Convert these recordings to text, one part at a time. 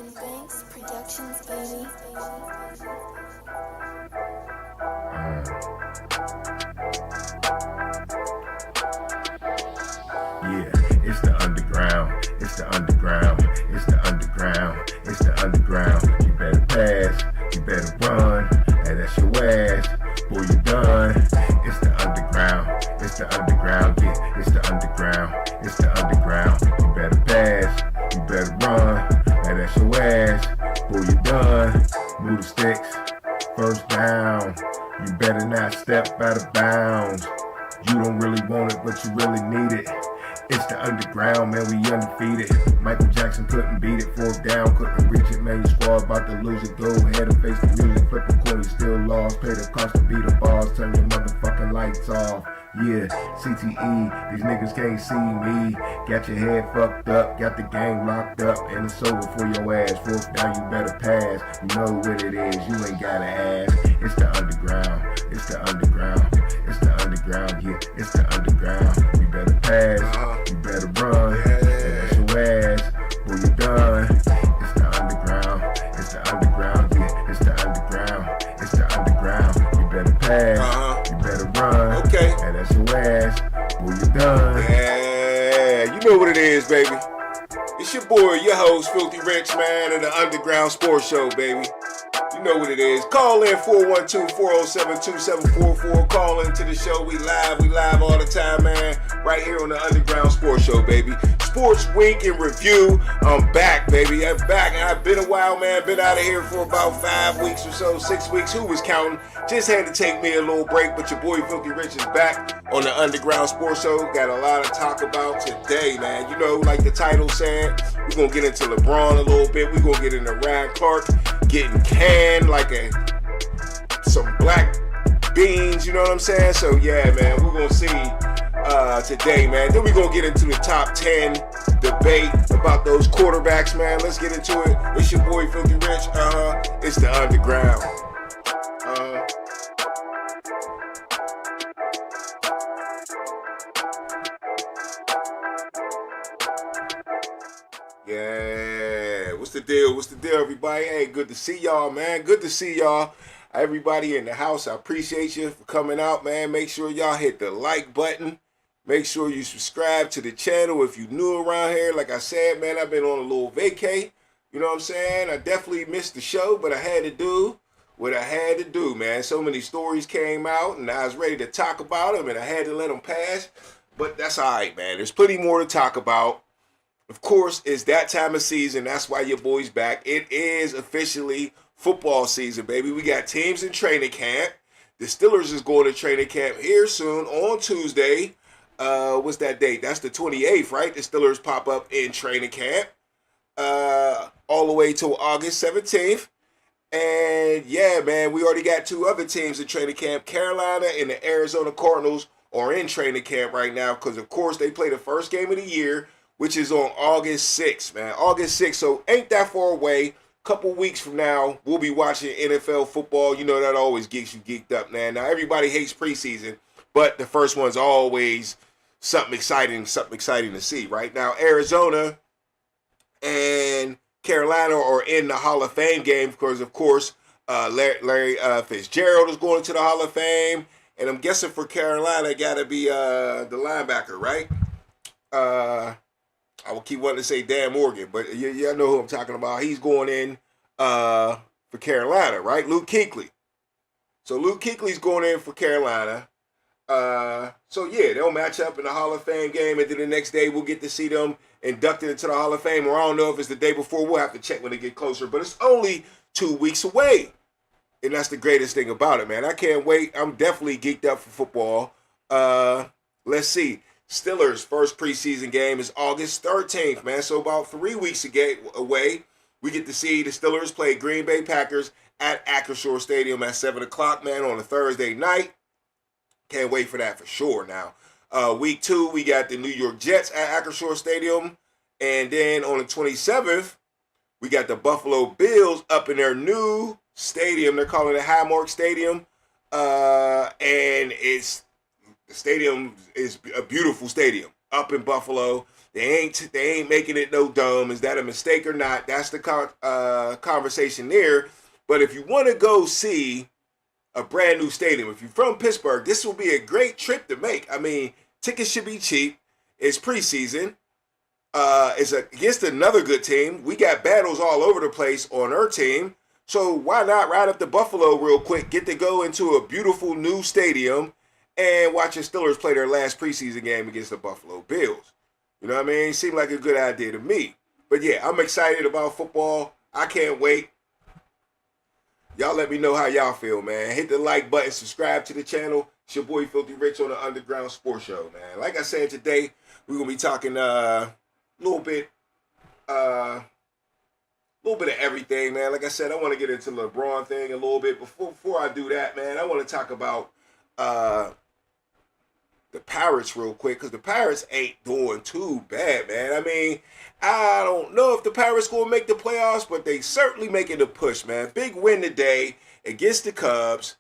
Urban Banks Productions, baby. Yeah, it's the underground, it's the underground, it's the underground, it's the underground. You better pass, you better run, and that's your ass. Boy, you done. It's the underground, it's the underground, yeah, it's the underground, it's the underground. You better pass, you better run, and that's your ass. Boy, you done. Move the sticks, first down. You better not step out of bounds. You don't really want it, but you really need it. It's the underground, man, we undefeated. Michael Jackson couldn't beat it, fourth down, couldn't reach it, man, your squad about to lose it. Go ahead and face the music, flip a coin, you still lost. Pay the cost to beat the balls, turn your motherfucking lights off. Yeah, CTE, these niggas can't see me. Got your head fucked up, got the game locked up, and it's over for your ass. Fourth down, you better pass. You know what it is, you ain't gotta ask. It's the underground, it's the underground, it's the underground, yeah, it's the underground. You better pass, you better run, and that's your ass. Boy, you done. It's the underground, it's the underground, yeah, it's the underground, it's the underground. You better pass, you better run, Okay. and that's your ass. Boy, you done. Yeah, you know what it is, baby. It's your boy, your host, Filthy Rich, man, of the Underground Sports Show, baby. You know what it is. Call in 412-407-2744. Call into the show. We live all the time, man. Right here on the Underground Sports Show, baby. Sports Week in Review. I'm back, baby. I'm back. I've been a while, man. Been out of here for about 5 weeks or so, 6 weeks. Who was counting? Just had to take me a little break, but your boy Filthy Rich is back on the Underground Sports Show. Got a lot to talk about today, man. You know, like the title said, we're going to get into LeBron a little bit. We're going to get into Ryan Clark getting canned like some black beans, you know what I'm saying? So, yeah, man, we're going to see today, man. Then we're going to get into the top 10 debate about those quarterbacks, man. Let's get into it. It's your boy Filthy Rich. It's the Underground. Yeah, what's the deal? What's the deal, everybody? Hey, good to see y'all, man. Good to see y'all. Everybody in the house, I appreciate you for coming out, man. Make sure y'all hit the like button. Make sure you subscribe to the channel if you're new around here. Like I said, man, I've been on a little vacay. You know what I'm saying? I definitely missed the show, but I had to do what I had to do, man. So many stories came out, and I was ready to talk about them, and I had to let them pass. But that's all right, man. There's plenty more to talk about. Of course, it's that time of season. That's why your boy's back. It is officially football season, baby. We got teams in training camp. The Steelers is going to training camp here soon on Tuesday. What's that date? That's the 28th, right? The Steelers pop up in training camp all the way till August 17th. And yeah, man, we already got two other teams in training camp. Carolina and the Arizona Cardinals are in training camp right now because, of course, they play the first game of the year, which is on August 6th, man. August 6th, so ain't that far away. Couple weeks from now, we'll be watching NFL football. You know that always gets you geeked up, man. Now, everybody hates preseason, but the first one's always something exciting to see, right? Now, Arizona and Carolina are in the Hall of Fame game because, of course, Larry Fitzgerald is going to the Hall of Fame, and I'm guessing for Carolina, got to be the linebacker, right? I will keep wanting to say Dan Morgan, but y'all know who I'm talking about. He's going in for Carolina, right? Luke Kuechly. So Luke Kuechly's going in for Carolina. So yeah, they'll match up in the Hall of Fame game, and then the next day we'll get to see them inducted into the Hall of Fame. Or I don't know if it's the day before. We'll have to check when they get closer. But it's only 2 weeks away, and that's the greatest thing about it, man. I can't wait. I'm definitely geeked up for football. Let's see. Steelers' first preseason game is August 13th, man. So about 3 weeks away, we get to see the Steelers play Green Bay Packers at Acrisure Stadium at 7 o'clock, man, on a Thursday night. Can't wait for that for sure now. Week 2, we got the New York Jets at Acrisure Stadium. And then on the 27th, we got the Buffalo Bills up in their new stadium. They're calling it Highmark Stadium. And the stadium is a beautiful stadium. up in Buffalo. They ain't making it no dome. Is that a mistake or not? That's the conversation there. But if you want to go see a brand new stadium, if you're from Pittsburgh, this will be a great trip to make. I mean, tickets should be cheap. It's preseason. It's against another good team. We got battles all over the place on our team. So why not ride up to Buffalo real quick, get to go into a beautiful new stadium, and watch the Steelers play their last preseason game against the Buffalo Bills. You know what I mean? Seemed like a good idea to me. But yeah, I'm excited about football. I can't wait. Y'all let me know how y'all feel, man. Hit the like button, subscribe to the channel. It's your boy Filthy Rich on the Underground Sports Show, man. Like I said, today we're gonna be talking a little bit of everything, man. Like I said, I want to get into the LeBron thing a little bit. Before I do that, man, I want to talk about the Pirates real quick, because the Pirates ain't doing too bad, man. I mean, I don't know if the Pirates going to make the playoffs, but they certainly making a push, man. Big win today against the Cubs,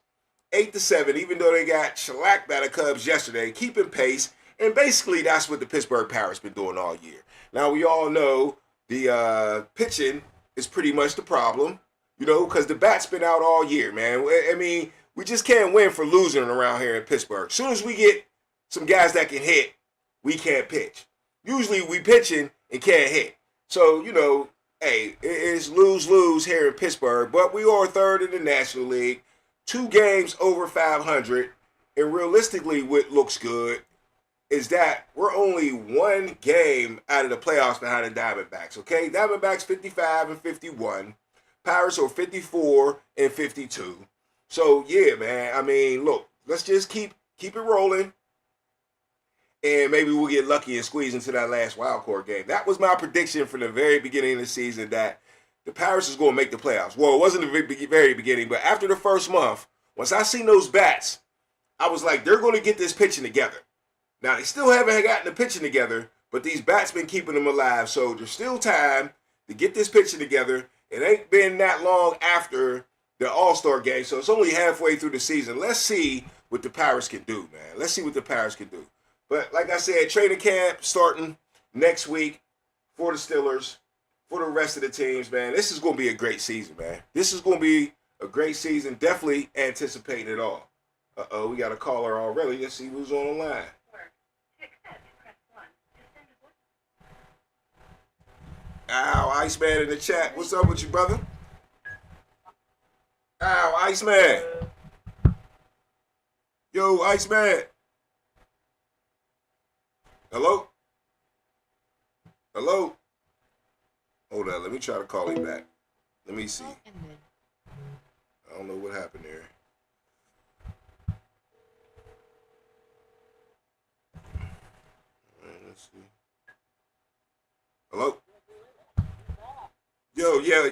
8-7, even though they got shellacked by the Cubs yesterday, keeping pace. And basically, that's what the Pittsburgh Pirates been doing all year. Now, we all know the pitching is pretty much the problem, you know, because the bat's been out all year, man. I mean, we just can't win for losing around here in Pittsburgh. As soon as we get some guys that can hit, we can't pitch. Usually we pitching and can't hit. So, you know, hey, it's lose-lose here in Pittsburgh, but we are third in the National League, 2 games over 500, and realistically what looks good is that we're only 1 game out of the playoffs behind the Diamondbacks, okay? Diamondbacks 55-51, Pirates are 54-52. So, yeah, man, I mean, look, let's just keep it rolling. And maybe we'll get lucky and squeeze into that last wild card game. That was my prediction from the very beginning of the season, that the Pirates is going to make the playoffs. Well, it wasn't the very beginning, but after the first month, once I seen those bats, I was like, they're going to get this pitching together. Now, they still haven't gotten the pitching together, but these bats been keeping them alive. So there's still time to get this pitching together. It ain't been that long after the All-Star game, so it's only halfway through the season. Let's see what the Pirates can do, man. Let's see what the Pirates can do. But like I said, training camp starting next week for the Steelers, for the rest of the teams, man. This is going to be a great season, man. This is going to be a great season. Definitely anticipating it all. Uh-oh, we got a caller already. Let's see who's on the line. Ow, Iceman in the chat. What's up with you, brother? Ow, Iceman. Yo, Iceman. Hello? Hello? Hold on, let me try to call him back. Let me see. I don't know what happened there. Let's see. Hello? Yo, yeah.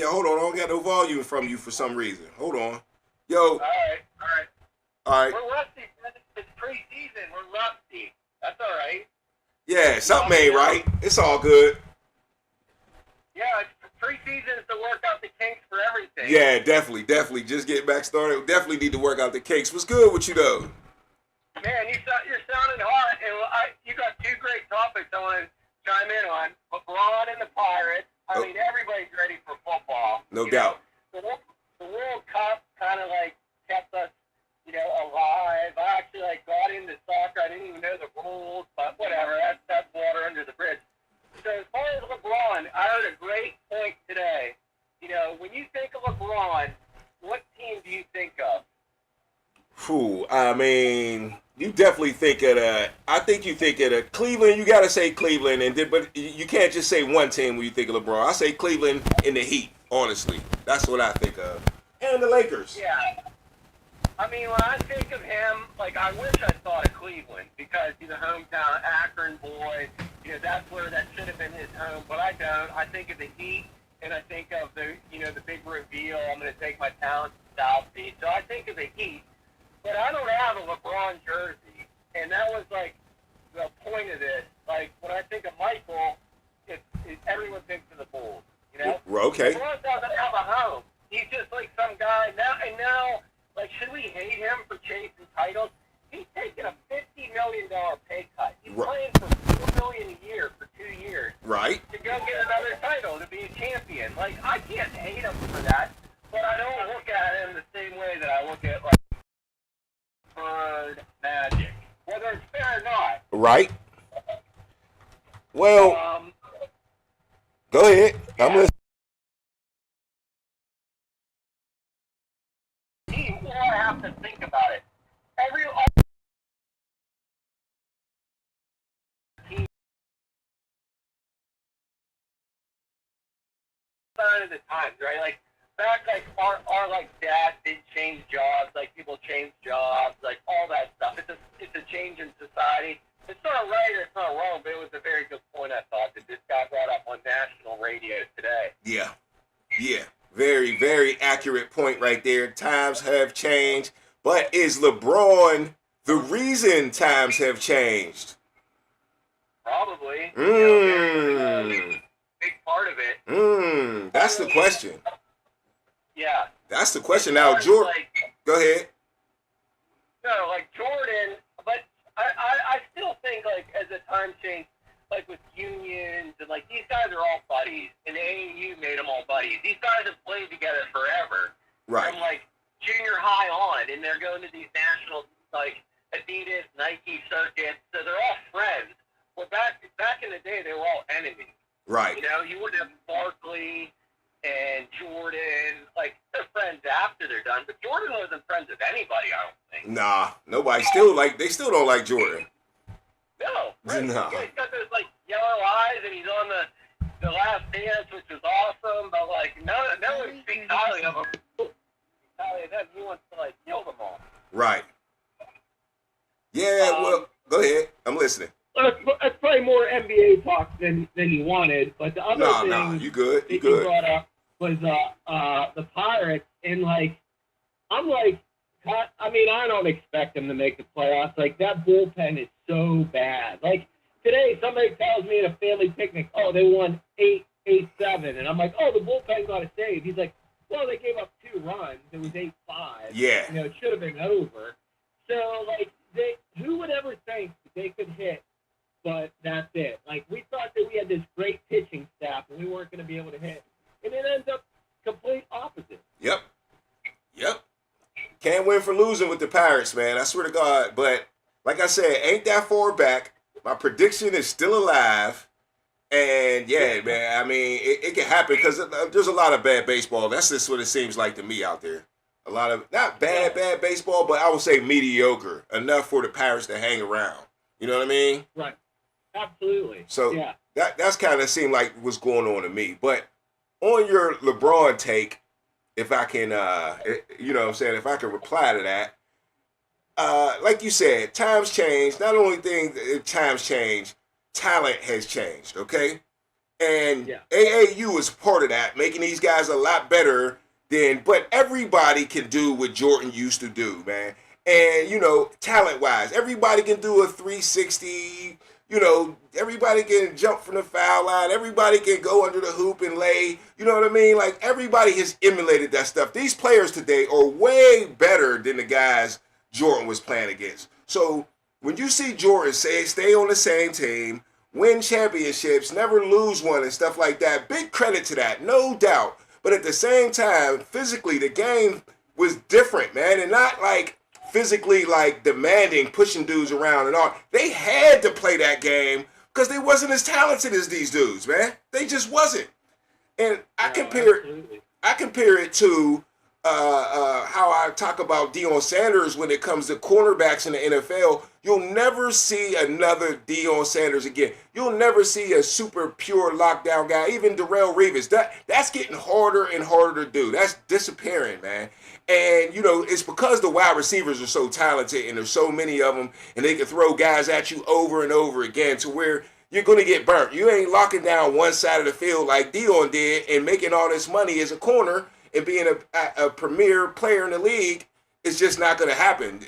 Hold on. I don't got no volume from you for some reason. Hold on. Yo. All right. We're rusty. It's preseason. We're rusty. That's all right. Yeah, something ain't right. It's all good. Yeah, preseason is to work out the kinks for everything. Yeah, definitely. Just get back started. Definitely need to work out the kinks. What's good with you, though? Man, you're sounding hot, and you got 2 great topics I want to chime in on. LeBron and the Pirates. I mean, everybody's ready for football. No doubt. The World Cup kind of like kept us, alive. I actually got into soccer. I didn't even know the rules, but whatever. That's water under the bridge. So as far as LeBron, I heard a great point today. When you think of LeBron, what team do you think of? I mean, you definitely think of I think you think of Cleveland. You got to say Cleveland, but you can't just say one team when you think of LeBron. I say Cleveland and the Heat, honestly. That's what I think of. And the Lakers. Yeah. I mean, when I think of him, I wish I thought of Cleveland because he's a hometown Akron boy. That's where that should have been his home, but I don't. I think of the Heat, and I think of the big reveal. I'm going to take my talent to South Beach. So I think of the Heat. But I don't have a LeBron jersey, and that was, the point of this. When I think of Michael, everyone thinks of the Bulls, Okay. LeBron doesn't have a home. He's just some guy. Now, should we hate him for chasing titles? He's taken a $50 $80 million pay cut. He's Right. playing for $4 million a year for 2 years Right. to go get another title, to be a champion. Like, I can't hate him for that, but I don't look at him the same way that I look at, like, Bird Magic. Whether it's fair or not. Right. Well, go ahead. I'm listening. Team, well, I have to think about it. All team sign of the times, right? Like, back, like, our like, dad did change jobs, like, people change jobs, like, all that stuff. It's a change in society. It's not right or it's not wrong, but it was a very good point, I thought, that this guy brought up on national radio today. Yeah. Yeah. Very, very accurate point right there. Times have changed. But is LeBron the reason times have changed? Probably. Big part of it. That's the question. Yeah. That's the question. Now, Jordan, go ahead. No, like Jordan, but I still think, like, as the time changed, like with unions and, like, these guys are all buddies, and AAU made them all buddies. These guys have played together forever. Right. From, like, junior high on, and they're going to these national, like, Adidas, Nike circuits, so they're all friends. Well, back in the day, they were all enemies. Right. You know, you wouldn't have Barkley and Jordan, like, they're friends after they're done, but Jordan wasn't friends with anybody, I don't think. Nah, nobody they still don't like Jordan. No. Right. No. He's got those, like, yellow eyes, and he's on the Last Dance, which is awesome, but, like, no one speaks highly of him. Highly of them. He wants to, like, kill them all. Right. Yeah, well, go ahead. I'm listening. That's probably more NBA talk than you wanted, but the other thing Nah, you good. You that you good. brought up was the Pirates, and, like, I'm like, I mean, I don't expect them to make the playoffs. Like, that bullpen is so bad. Like, today, somebody tells me at a family picnic, oh, they won 8-7, and I'm like, oh, the bullpen got a save. He's like, well, they gave up 2 runs. It was 8-5. Yeah. You know, it should have been over. So, like, who would ever think that they could hit? But that's it. Like, we thought that we had this great pitching staff and we weren't going to be able to hit. And it ends up complete opposite. Yep. Can't win for losing with the Pirates, man. I swear to God. But like I said, ain't that far back. My prediction is still alive. And yeah, man, I mean, it can happen because there's a lot of bad baseball. That's just what it seems like to me out there. A lot of, not bad baseball, but I would say mediocre. Enough for the Pirates to hang around. You know what I mean? Right. Absolutely. So yeah. that's kind of seemed like what's going on to me. But on your LeBron take, if I can, you know what I'm saying, if I can reply to that, like you said, times change. Not only times change, talent has changed, okay? And AAU is part of that, making these guys a lot better but everybody can do what Jordan used to do, man. And, you know, talent-wise, everybody can do a 360. You know, everybody can jump from the foul line. Everybody can go under the hoop and lay. You know what I mean? Like, everybody has emulated that stuff. These players today are way better than the guys Jordan was playing against. So when you see Jordan stay on the same team, win championships, never lose one and stuff like that, big credit to that, no doubt. But at the same time, physically, the game was different, man. And not like physically like demanding, pushing dudes around and all. They had to play that game because they wasn't as talented as these dudes, man. They just wasn't. And I compare it to how I talk about Deion Sanders when it comes to cornerbacks in the NFL. You'll never see another Deion Sanders again. You'll never see a super pure lockdown guy. Even Darrelle Revis. That's getting harder and harder to do. That's disappearing, man. And, you know, it's because the wide receivers are so talented and there's so many of them and they can throw guys at you over and over again to where you're going to get burnt. You ain't locking down one side of the field like Deion did and making all this money as a corner and being a premier player in the league. It's just not going to happen.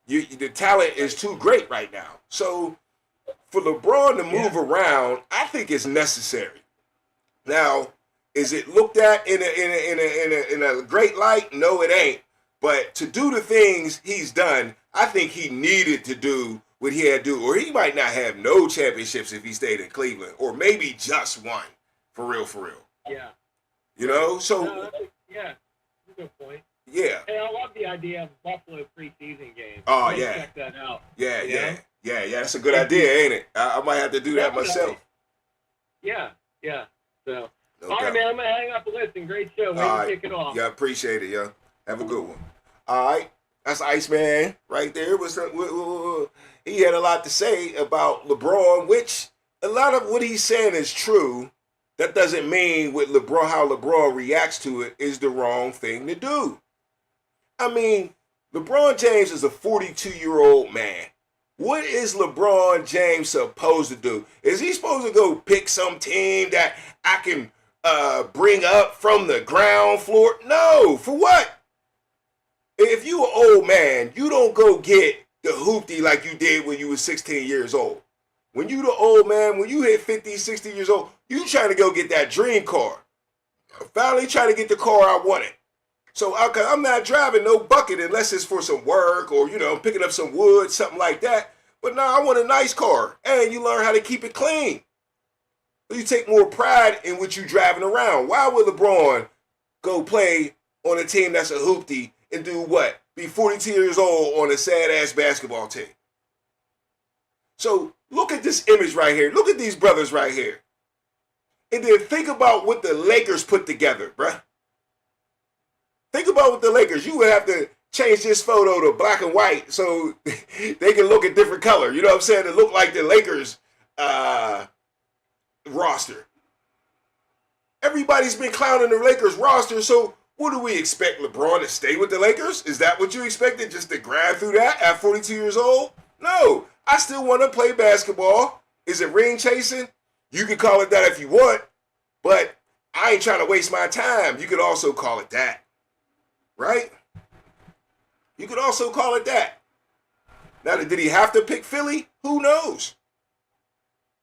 The talent is too great right now. So for LeBron to move around, I think it's necessary. Now, is it looked at in a great light? No, it ain't. But to do the things he's done, I think he needed to do what he had to do, or he might not have no championships if he stayed in Cleveland, or maybe just one, for real, for real. Yeah. You know, so No, that's a good point. yeah. Hey, I love the idea of Buffalo preseason games. Oh, Let's yeah. check that out. Yeah, You yeah, know? yeah. That's a good idea, ain't it? I might have to do that myself. Yeah. So, No all right, doubt. man. I'm gonna hang up and listen. Great show. Way All to right. kick it off. Yeah, appreciate it, yeah. Have a good one. All right. That's Iceman right there. He had a lot to say about LeBron, which a lot of what he's saying is true. That doesn't mean with LeBron, how LeBron reacts to it is the wrong thing to do. I mean, LeBron James is a 42-year-old man. What is LeBron James supposed to do? Is he supposed to go pick some team that I can bring up from the ground floor? No, for what? If you an old man, you don't go get the hoopty like you did when you were 16 years old. When you the old man, when you hit 50, 60 years old, you trying to go get that dream car. I finally trying to get the car I wanted. So I'm not driving no bucket unless it's for some work or, picking up some wood, something like that. But no, I want a nice car. And you learn how to keep it clean. You take more pride in what you driving around. Why would LeBron go play on a team that's a hoopty and do what? Be 42 years old on a sad-ass basketball team. So look at this image right here. Look at these brothers right here. And then think about what the Lakers put together, bruh. Think about what the Lakers, you would have to change this photo to black and white so they can look a different color. You know what I'm saying? To look like the Lakers roster. Everybody's been clowning the Lakers roster, so what do we expect, LeBron to stay with the Lakers? Is that what you expected, just to grind through that at 42 years old? No, I still want to play basketball. Is it ring chasing? You can call it that if you want, but I ain't trying to waste my time. You could also call it that. Right? You could also call it that. Now, did he have to pick Philly? Who knows?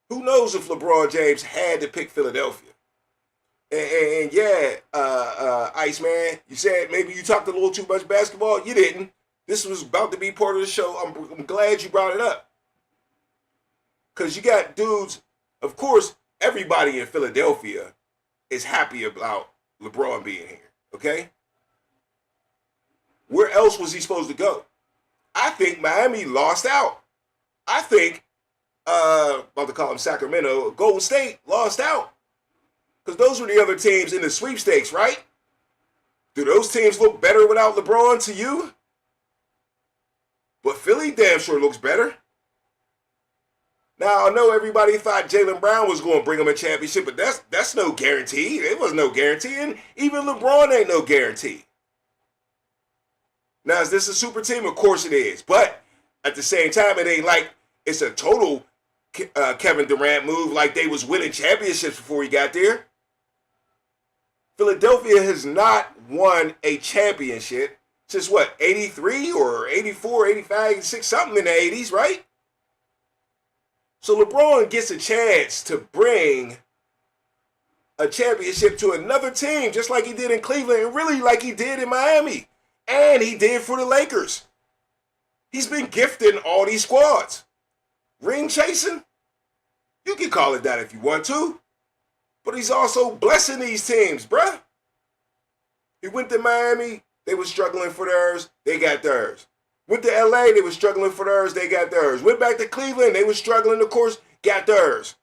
Who knows if LeBron James had to pick Philadelphia? And Iceman, you said maybe you talked a little too much basketball. You didn't. This was about to be part of the show. I'm glad you brought it up. Because you got dudes, of course, everybody in Philadelphia is happy about LeBron being here. Okay? Where else was he supposed to go? I think Miami lost out. I think, about to call him Sacramento, Golden State lost out. Because those were the other teams in the sweepstakes, right? Do those teams look better without LeBron to you? But Philly damn sure looks better. Now, I know everybody thought Jaylen Brown was going to bring him a championship, but that's no guarantee. There was no guarantee, and even LeBron ain't no guarantee. Now, is this a super team? Of course it is. But at the same time, it ain't like it's a total Kevin Durant move like they was winning championships before he got there. Philadelphia has not won a championship since what, 83 or 84, 85, 86, something in the 80s, right? So LeBron gets a chance to bring a championship to another team just like he did in Cleveland and really like he did in Miami. And he did for the Lakers. He's been gifting all these squads. Ring chasing? You can call it that if you want to. But he's also blessing these teams, bruh. He went to Miami, they were struggling for theirs, they got theirs. Went to LA, they were struggling for theirs, they got theirs. Went back to Cleveland, they were struggling, of course, got theirs.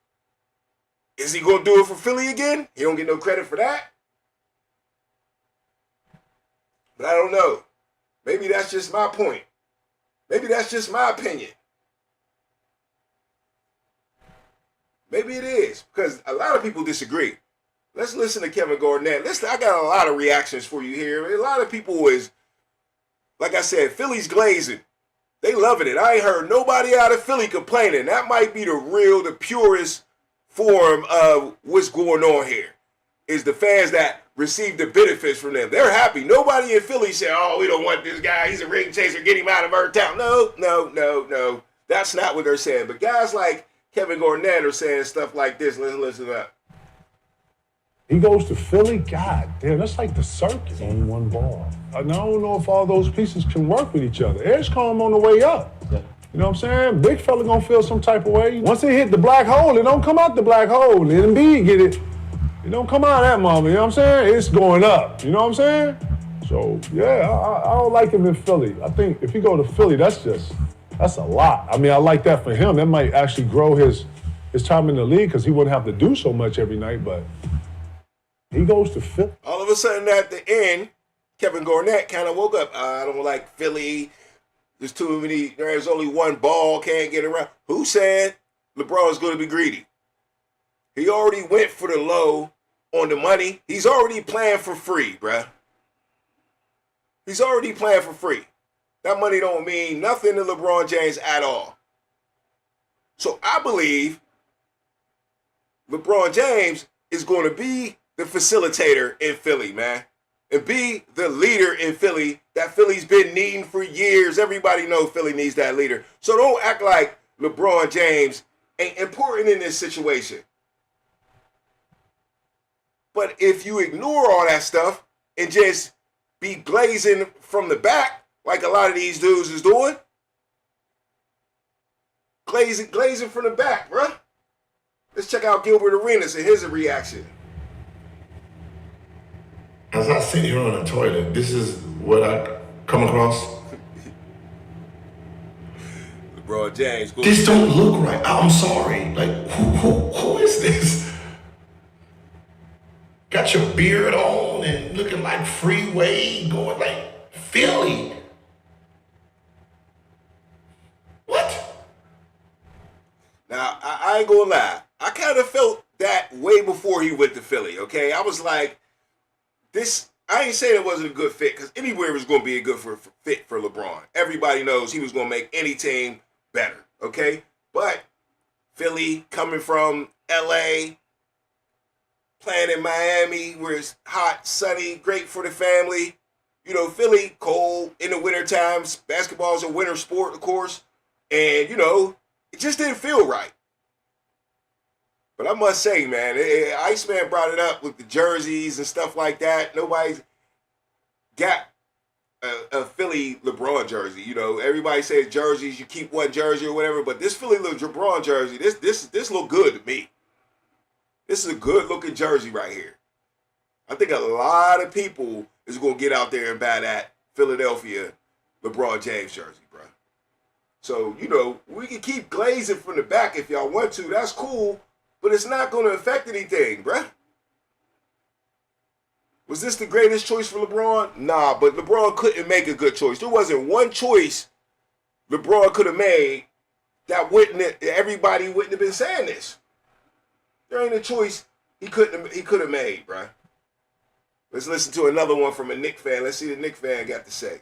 Is he going to do it for Philly again? He don't get no credit for that. But I don't know. Maybe that's just my point. Maybe that's just my opinion. Maybe it is, because a lot of people disagree. Let's listen to Kevin Garnett. Listen, I got a lot of reactions for you here. A lot of people is, like I said, Philly's glazing. They loving it. I ain't heard nobody out of Philly complaining. That might be the purest form of what's going on here. Is the fans that receive the benefits from them. They're happy. Nobody in Philly said, oh, we don't want this guy. He's a ring chaser. Get him out of our town. No. That's not what they're saying. But guys like Kevin Garnett are saying stuff like this. Listen up. He goes to Philly. God damn, that's like the circus. Only one ball. And I don't know if all those pieces can work with each other. Edgecombe on the way up. Yeah. You know what I'm saying? Big fella gonna feel some type of way. Once they hit the black hole, it don't come out the black hole. And Embiid get it. It don't come out of that moment. You know what I'm saying? It's going up. You know what I'm saying? So yeah, I don't like him in Philly. I think if he go to Philly, that's a lot. I mean, I like that for him. That might actually grow his time in the league because he wouldn't have to do so much every night. But he goes to Philly. All of a sudden at the end, Kevin Garnett kind of woke up. I don't like Philly. There's too many. There's only one ball. Can't get around. Who said LeBron's going to be greedy? He already went for the low on the money. He's already playing for free, bruh. He's already playing for free. That money don't mean nothing to LeBron James at all. So I believe LeBron James is going to be the facilitator in Philly, man. And be the leader in Philly that Philly's been needing for years. Everybody knows Philly needs that leader. So don't act like LeBron James ain't important in this situation. But if you ignore all that stuff and just be glazing from the back, like a lot of these dudes is doing, glazing from the back, bruh. Let's check out Gilbert Arenas and his reaction. As I sit here on the toilet, this is what I come across. LeBron James. This don't look right. I'm sorry. Like, who is this? Got your beard on and looking like Freeway, going like Philly. What? Now, I ain't gonna lie. I kind of felt that way before he went to Philly, okay? I was like, I ain't saying it wasn't a good fit, because anywhere was going to be a good fit for LeBron. Everybody knows he was going to make any team better, okay? But Philly, coming from L.A., playing in Miami, where it's hot, sunny, great for the family. You know, Philly, cold in the winter times. Basketball is a winter sport, of course. And, you know, it just didn't feel right. But I must say, man, Iceman brought it up with the jerseys and stuff like that. Nobody's got a Philly LeBron jersey. You know, everybody says jerseys, you keep one jersey or whatever. But this Philly LeBron jersey, this look good to me. This is a good-looking jersey right here. I think a lot of people is going to get out there and buy that Philadelphia LeBron James jersey, bro. So, you know, we can keep glazing from the back if y'all want to. That's cool, but it's not going to affect anything, bro. Was this the greatest choice for LeBron? Nah, but LeBron couldn't make a good choice. There wasn't one choice LeBron could have made that everybody wouldn't have been saying this. There ain't a choice he could have made, bruh. Let's listen to another one from a Knicks fan. Let's see what the Knicks fan got to say.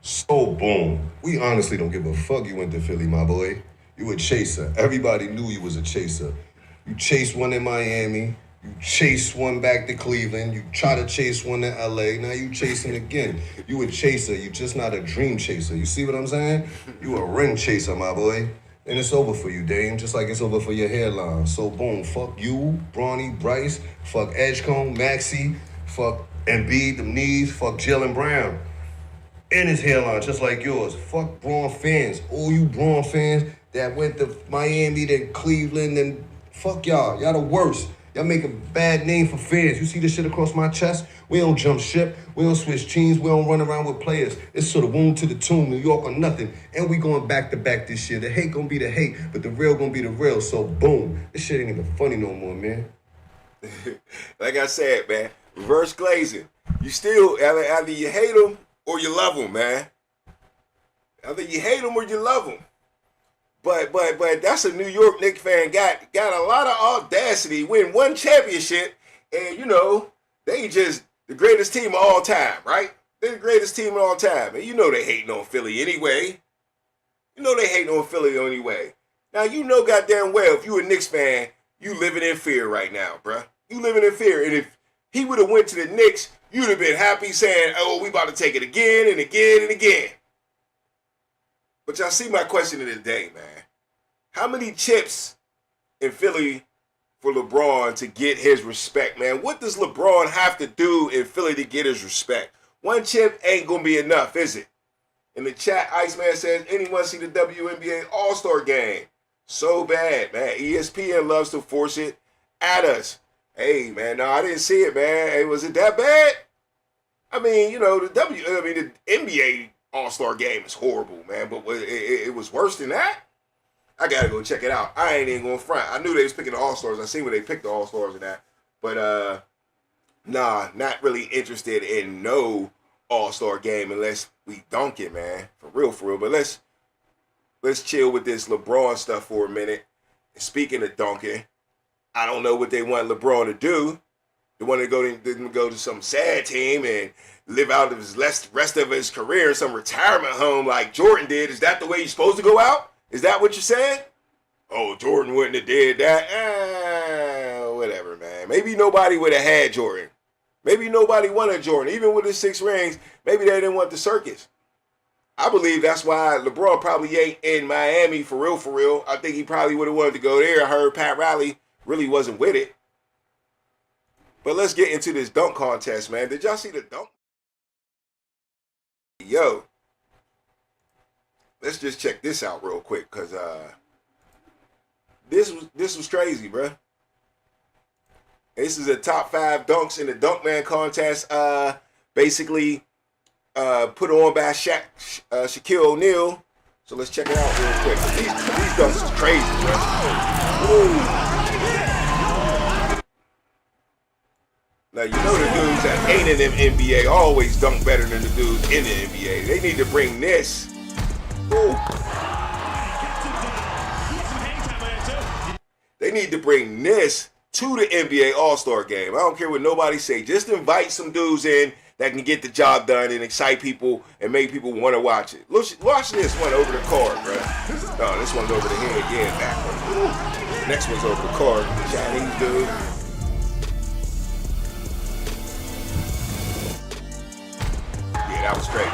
So boom. We honestly don't give a fuck you went to Philly, my boy. You a chaser. Everybody knew you was a chaser. You chased one in Miami. You chased one back to Cleveland. You try to chase one in LA. Now you chasing again. You a chaser. You just not a dream chaser. You see what I'm saying? You a ring chaser, my boy. And it's over for you, Dame, just like it's over for your hairline. So, boom, fuck you, Bronny, Bryce, fuck Edgecombe, Maxey, fuck Embiid, them knees, fuck Jaylen Brown. And his hairline, just like yours. Fuck Braun fans. All you Braun fans that went to Miami, then Cleveland, and fuck y'all. Y'all the worst. Y'all make a bad name for fans. You see this shit across my chest? We don't jump ship. We don't switch teams. We don't run around with players. It's sort of wound to the tomb, New York or nothing. And we going back to back this year. The hate gonna be the hate, but the real gonna be the real. So boom, this shit ain't even funny no more, man. Like I said, man, reverse glazing. You still, either you hate them or you love them, man. Either you hate them or you love them. But that's a New York Knicks fan got a lot of audacity, win one championship, and you know they just the greatest team of all time, right? They're the greatest team of all time, and you know they hating on Philly anyway. You know they hating on Philly anyway. Now you know goddamn well if you a Knicks fan, you living in fear right now, bruh. You living in fear, and if he would have went to the Knicks, you'd have been happy saying, "Oh, we about to take it again and again and again." But y'all see my question of the day, man. How many chips in Philly for LeBron to get his respect, man. What does LeBron have to do in Philly to get his respect? One chip ain't gonna be enough, is it? In the chat, Iceman says, anyone see the WNBA All-Star game? So bad, man. ESPN loves to force it at us. Hey, man, no, I didn't see it, man. Hey, was it that bad? I mean, the NBA All-Star game is horrible, man, but it was worse than that? I gotta go check it out. I ain't even gonna front. I knew they was picking the All-Stars. I seen where they picked the All-Stars and that. But, nah, not really interested in no All-Star game unless we dunk it, man. For real. But let's chill with this LeBron stuff for a minute. And speaking of dunking, I don't know what they want LeBron to do. They want to go to some sad team and live out of his rest of his career in some retirement home like Jordan did. Is that the way you're supposed to go out? Is that what you're saying? Oh, Jordan wouldn't have did that. Whatever, man. Maybe nobody would have had Jordan. Maybe nobody wanted Jordan. Even with his 6 rings, maybe they didn't want the circus. I believe that's why LeBron probably ain't in Miami for real. I think he probably would have wanted to go there. I heard Pat Riley really wasn't with it. But let's get into this dunk contest, man. Did y'all see the dunk? Yo. Let's just check this out real quick, because this was crazy, bro. This is the top 5 dunks in the Dunkman contest, basically put on by Shaquille O'Neal. So let's check it out real quick. These dunks is crazy, bro. Woo. Now, you know the dudes that ain't in the NBA always dunk better than the dudes in the NBA. They need to bring this. Ooh. They need to bring this to the NBA All-Star game. I don't care what nobody say. Just invite some dudes in that can get the job done and excite people and make people want to watch it. Watch this one over the card, bro. No, this one's over the head. Yeah, backward. Ooh. Next one's over the card. The Chinese dude. Yeah, that was great.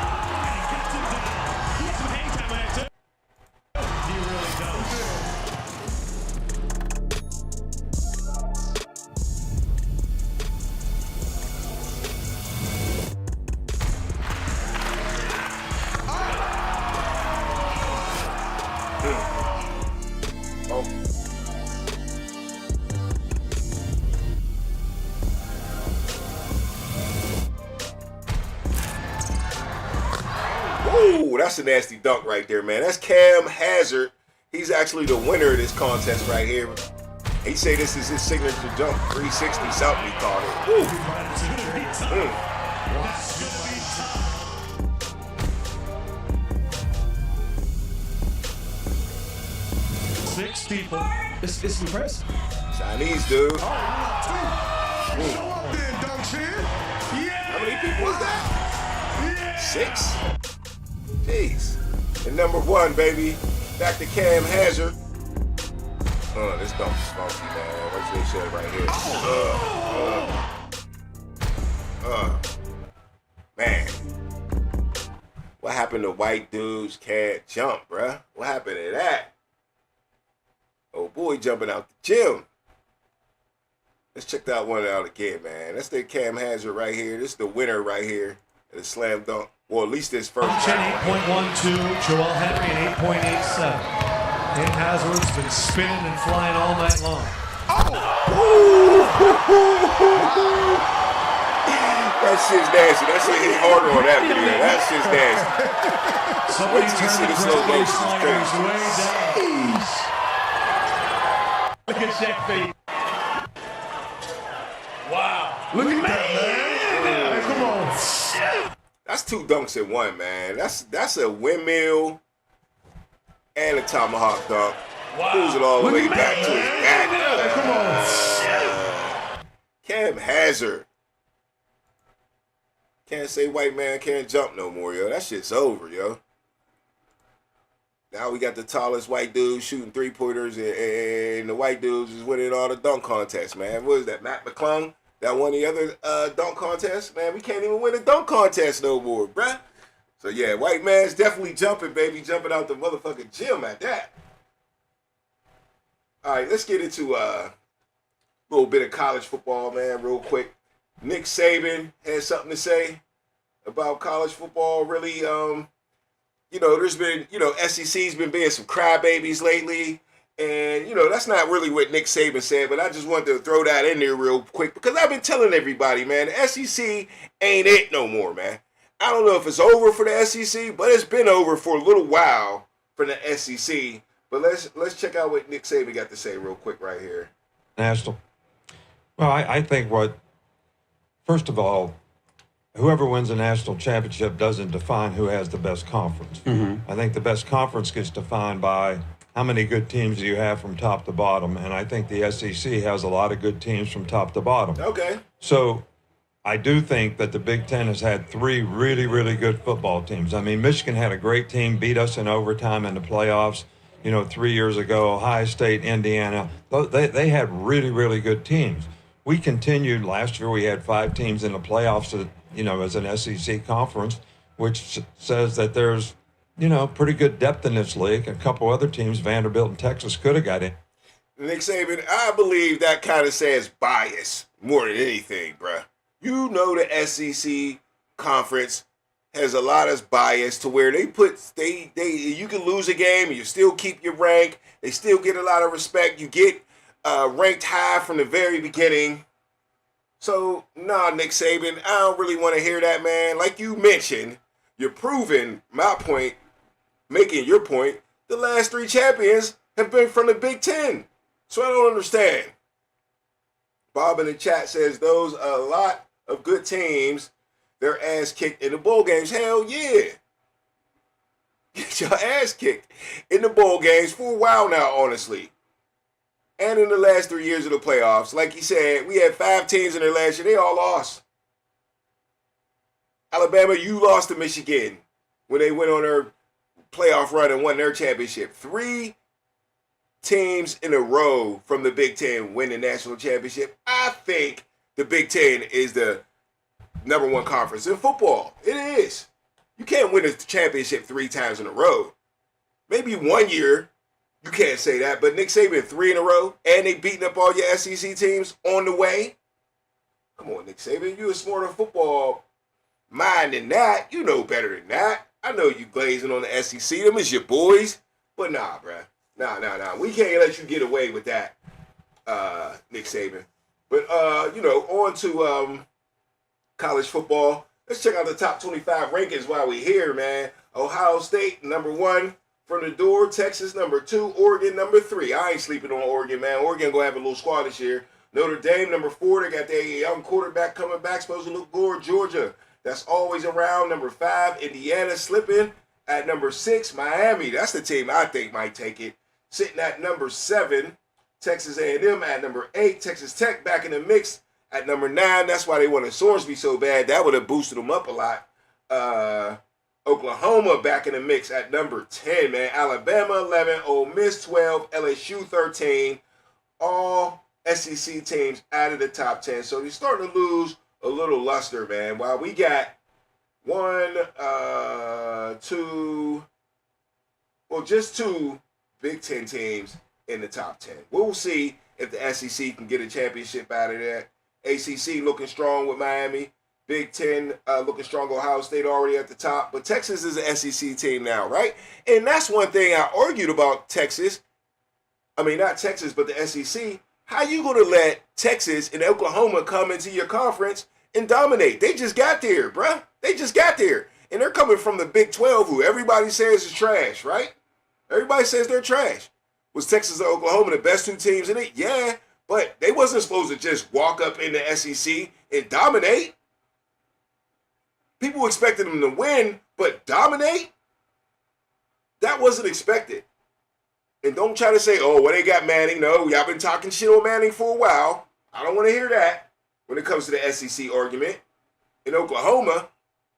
Ooh, that's a nasty dunk right there, man. That's Cam Hazard. He's actually the winner of this contest right here. He say this is his signature jump, 360 something he called it. Woo. 6 people. It's impressive. Chinese dude. How many people was that? 6? Jeez. And number 1, baby. Back to Cam Hazard. This dunk is funky, man. What's this shit right here? Man. What happened to white dudes can't jump, bruh? What happened to that? Oh boy, jumping out the gym. Let's check that one out again, man. That's the Cam Hazard right here. This is the winner right here. The slam dunk. Well, at least this first Chen round. 8.12, Joel Henry at 8.87. Cam Hazard's been spinning and flying all night long. That shit's nasty. That shit hit harder on that video. That shit's nasty. Somebody Wait till you see turned the the slow birthday motion. It's sliders crazy. way down. Look at Shaq feet. Wow. Look at that, man. Come on. That's 2 dunks in one, man. That's a windmill and a tomahawk dunk. Wow. Pulls it all the way back to his back. Come on. Cam Hazard. Can't say white man can't jump no more, yo. That shit's over, yo. Now we got the tallest white dude shooting 3-pointers, and the white dudes is winning all the dunk contests, man. What is that, Matt McClung? That won the other dunk contest? Man, we can't even win a dunk contest no more, bruh. So, yeah, white man's definitely jumping, baby. Jumping out the motherfucking gym at that. All right, let's get into little bit of college football, man, real quick. Nick Saban has something to say about college football. Really, there's been, SEC's been being some crybabies lately. And, that's not really what Nick Saban said, but I just wanted to throw that in there real quick because I've been telling everybody, man, the SEC ain't it no more, man. I don't know if it's over for the SEC, but it's been over for a little while for the SEC. But let's check out what Nick Saban got to say real quick right here. National. Well, I think first of all, whoever wins a national championship doesn't define who has the best conference. I think the best conference gets defined by how many good teams do you have from top to bottom, and I think the SEC has a lot of good teams from top to bottom. Okay. So I do think that the Big Ten has had 3 really, really good football teams. I mean, Michigan had a great team, beat us in overtime in the playoffs, 3 years ago. Ohio State, Indiana, they had really, really good teams. We continued. Last year we had 5 teams in the playoffs, as an SEC conference, which says that there's, pretty good depth in this league. A couple other teams, Vanderbilt and Texas, could have got in. Nick Saban, I believe that kind of says bias more than anything, bruh. The SEC conference has a lot of bias to where you can lose a game and you still keep your rank. They still get a lot of respect. You get ranked high from the very beginning. So, Nick Saban, I don't really want to hear that, man. Like you mentioned, you're proving my point, making your point. The last 3 champions have been from the Big Ten. So I don't understand. Bob in the chat says those are a lot of good teams, their ass kicked in the bowl games. Hell yeah. Get your ass kicked in the bowl games for a while now, honestly. And in the last 3 years of the playoffs, like he said, we had 5 teams in there last year. They all lost. Alabama, you lost to Michigan when they went on their playoff run and won their championship. 3 teams in a row from the Big Ten win the national championship. I think the Big Ten is the number 1 conference in football. It is. You can't win a championship 3 times in a row. Maybe 1 year, you can't say that, but Nick Saban 3 in a row, and they beating up all your SEC teams on the way. Come on, Nick Saban, you a smarter football mind than that. You know better than that. I know you glazing on the SEC. Them is your boys. But nah, bruh. Nah. We can't let you get away with that, Nick Saban. But, on to college football. Let's check out the top 25 rankings while we're here, man. Ohio State, number 1 from the door. Texas, number 2. Oregon, number 3. I ain't sleeping on Oregon, man. Oregon going to have a little squad this year. Notre Dame, number 4. They got their young quarterback coming back, supposed to look good. Georgia, that's always around. Number 5. Indiana slipping at number 6. Miami, that's the team I think might take it. Sitting at number 7. Texas A&M at number 8. Texas Tech back in the mix at number 9. That's why they wanted Sorsby so bad. That would have boosted them up a lot. Oklahoma back in the mix at number 10, man. Alabama 11. Ole Miss 12. LSU 13. All SEC teams out of the top 10. So they're starting to lose a little luster, man. While we got 2 Big Ten teams in the top 10. We'll see if the SEC can get a championship out of that. ACC looking strong with Miami. Big Ten looking strong. Ohio State already at the top. But Texas is an SEC team now, right? And that's one thing I argued about Texas. I mean, not Texas, but the SEC. How you going to let Texas and Oklahoma come into your conference and dominate? They just got there, bruh. They just got there. And they're coming from the Big 12, who everybody says is trash, right? Everybody says they're trash. Was Texas and Oklahoma the best 2 teams in it? Yeah, but they wasn't supposed to just walk up in the SEC and dominate. People expected them to win, but dominate? That wasn't expected. And don't try to say, oh, well, they got Manning. No, y'all been talking shit on Manning for a while. I don't want to hear that when it comes to the SEC argument. In Oklahoma,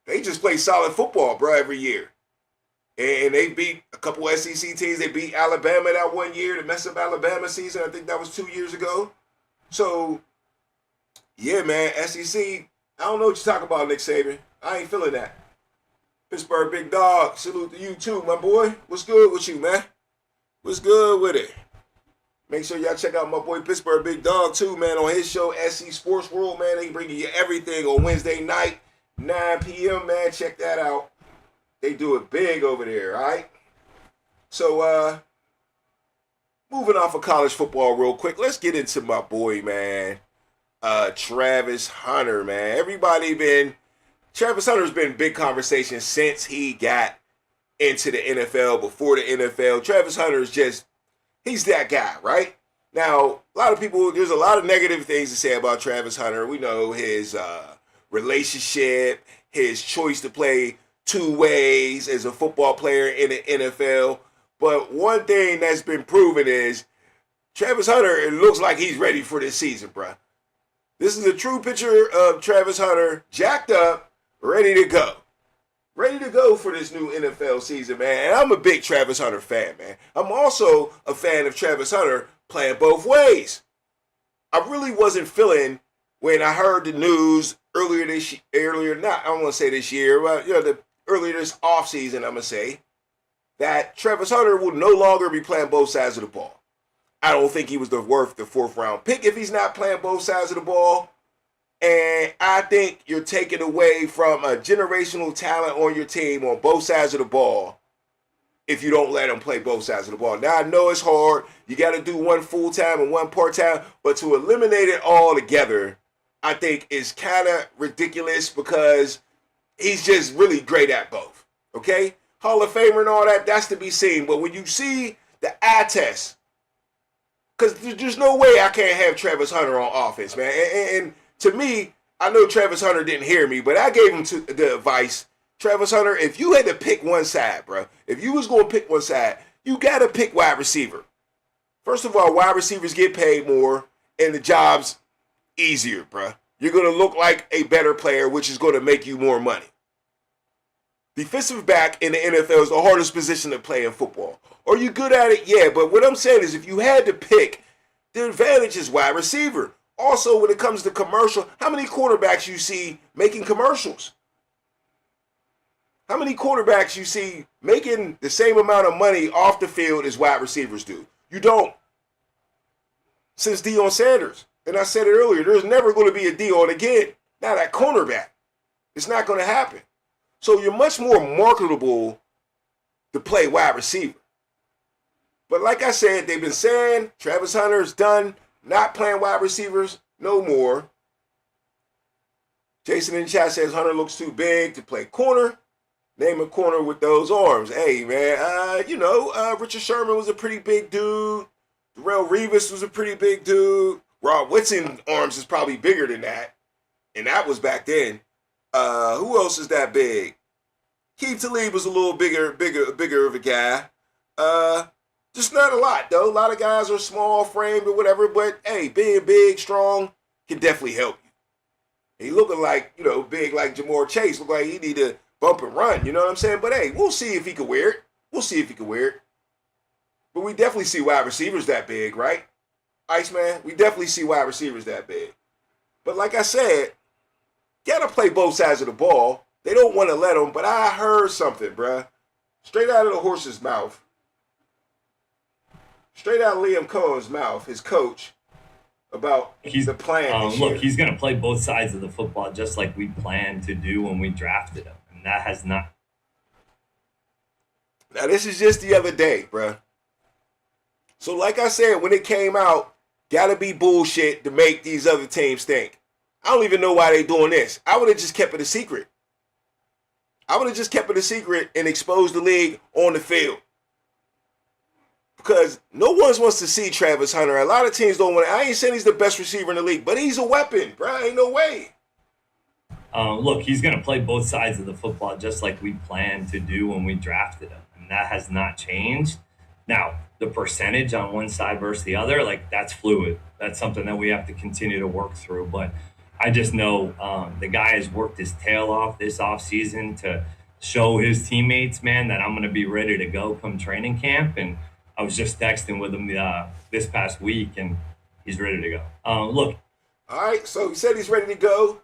they just play solid football, bro, every year. And they beat a couple SEC teams. They beat Alabama that 1 year to mess up Alabama season. I think that was 2 years ago. So, yeah, man, SEC, I don't know what you're talking about, Nick Saban. I ain't feeling that. Pittsburgh Big Dog, salute to you too, my boy. What's good with you, man? What's good with it? Make sure y'all check out my boy Pittsburgh Big Dog too, man, on his show, SC Sports World, man. They bring you everything on Wednesday night, 9 p.m., man. Check that out. They do it big over there, all right? So, moving off of college football real quick, let's get into my boy, man, Travis Hunter, man. Travis Hunter's been big conversation since he got into the NFL, before the NFL. Travis Hunter is just, he's that guy, right? Now, there's a lot of negative things to say about Travis Hunter. We know his relationship, his choice to play two ways as a football player in the NFL. But one thing that's been proven is Travis Hunter, it looks like he's ready for this season, bruh. This is a true picture of Travis Hunter, jacked up, ready to go. Ready to go for this new NFL season, man. And I'm a big Travis Hunter fan, man. I'm also a fan of Travis Hunter playing both ways. I really wasn't feeling when I heard the news earlier this offseason, I'm going to say, that Travis Hunter will no longer be playing both sides of the ball. I don't think he was worth the 4th round pick if he's not playing both sides of the ball. And I think you're taking away from a generational talent on your team on both sides of the ball if you don't let him play both sides of the ball. Now, I know it's hard. You got to do one full-time and one part-time. But to eliminate it all together, I think is kind of ridiculous because he's just really great at both. Okay? Hall of Famer and all that, that's to be seen. But when you see the eye test, because there's no way I can't have Travis Hunter on offense, man. And to me, I know Travis Hunter didn't hear me, but I gave him the advice. Travis Hunter, if you had to pick one side, bro, if you was going to pick one side, you got to pick wide receiver. First of all, wide receivers get paid more, and the job's easier, bro. You're going to look like a better player, which is going to make you more money. Defensive back in the NFL is the hardest position to play in football. Are you good at it? Yeah, but what I'm saying is if you had to pick, the advantage is wide receiver. Also, when it comes to commercial, how many quarterbacks you see making commercials? How many quarterbacks you see making the same amount of money off the field as wide receivers do? You don't. Since Deion Sanders. And I said it earlier, there's never going to be a Deion again. Not at cornerback. It's not going to happen. So you're much more marketable to play wide receiver. But like I said, they've been saying Travis Hunter's done. Not playing wide receivers no more. Jason in the chat says Hunter looks too big to play corner. Name a corner with those arms. Hey, man, Richard Sherman was a pretty big dude. Darrell Revis was a pretty big dude. Rob Whitson's arms is probably bigger than that. And that was back then. Who else is that big? Keith Talib was a little bigger of a guy. Just not a lot, though. A lot of guys are small framed or whatever, but hey, being big, strong can definitely help you. He looking like, big like Jamar Chase. Look like he need to bump and run, you know what I'm saying? But hey, we'll see if he can wear it. But we definitely see wide receivers that big, right? Iceman, we definitely see wide receivers that big. But like I said, gotta play both sides of the ball. They don't want to let them, but I heard something, bruh. Straight out of the horse's mouth. Straight out of Liam Cohen's mouth, his coach, about the plan. Look, he's going to play both sides of the football just like we planned to do when we drafted him. And that has not. Now, this is just the other day, bruh. So, like I said, when it came out, gotta be bullshit to make these other teams think. I don't even know why they doing this. I would have just kept it a secret. And exposed the league on the field. Because no one wants to see Travis Hunter. A lot of teams don't want to. I ain't saying he's the best receiver in the league, but he's a weapon, bro. Ain't no way. Look, he's going to play both sides of the football just like we planned to do when we drafted him. And that has not changed. Now, the percentage on one side versus the other, that's fluid. That's something that we have to continue to work through. But I just know the guy has worked his tail off this offseason to show his teammates, man, that I'm going to be ready to go come training camp. And I was just texting with him this past week, and he's ready to go. Look. All right, so he said he's ready to go.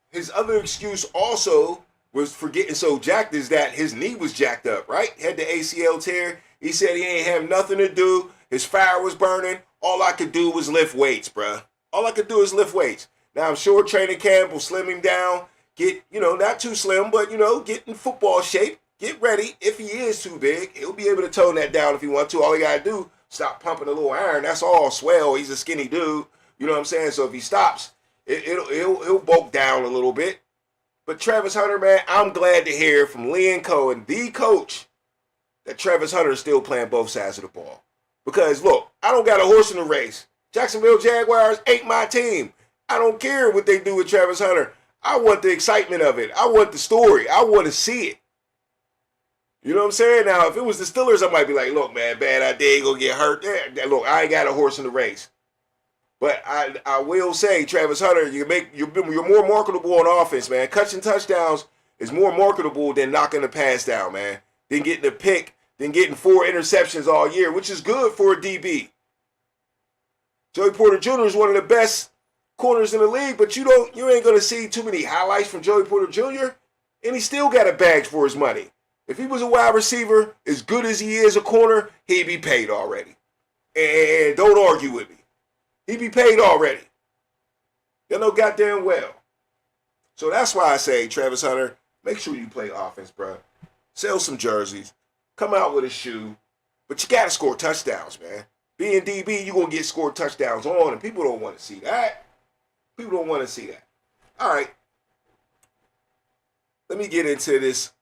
His other excuse also was for getting so jacked is that his knee was jacked up, right? Had the ACL tear. He said he ain't have nothing to do. His fire was burning. all I could do was lift weights, bruh. All I could do is lift weights. Now, I'm sure training camp will slim him down, get, not too slim, but, get in football shape, get ready. If he is too big, he'll be able to tone that down if he wants to. All he got to do, stop pumping a little iron. That's all. Swell. He's a skinny dude. You know what I'm saying? So if he stops, he'll bulk down a little bit. But Travis Hunter, man, I'm glad to hear from Liam Cohen, the coach, that Travis Hunter is still playing both sides of the ball. Because, look, I don't got a horse in the race. Jacksonville Jaguars ain't my team. I don't care what they do with Travis Hunter. I want the excitement of it. I want the story. I want to see it. You know what I'm saying? Now, if it was the Steelers, I might be like, look, man, bad idea, gonna get hurt. Look, I ain't got a horse in the race. But I will say, Travis Hunter, you're more marketable on offense, man. Catching touchdowns is more marketable than knocking the pass down, man. Than getting a pick, than getting 4 interceptions all year, which is good for a DB. Joey Porter Jr. is one of the best corners in the league, but you ain't gonna see too many highlights from Joey Porter Jr. And he still got a bag for his money. If he was a wide receiver, as good as he is a corner, he'd be paid already. And don't argue with me. He'd be paid already. You know goddamn well. So that's why I say, Travis Hunter, make sure you play offense, bro. Sell some jerseys. Come out with a shoe. But you got to score touchdowns, man. Being DB, you're going to get scored touchdowns on, and people don't want to see that. People don't want to see that. All right. Let me get into this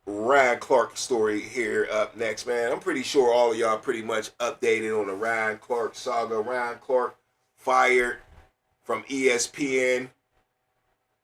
Ryan Clark story here up next, man. I'm pretty sure all of y'all pretty much updated on the Ryan Clark saga. Ryan Clark fired from ESPN.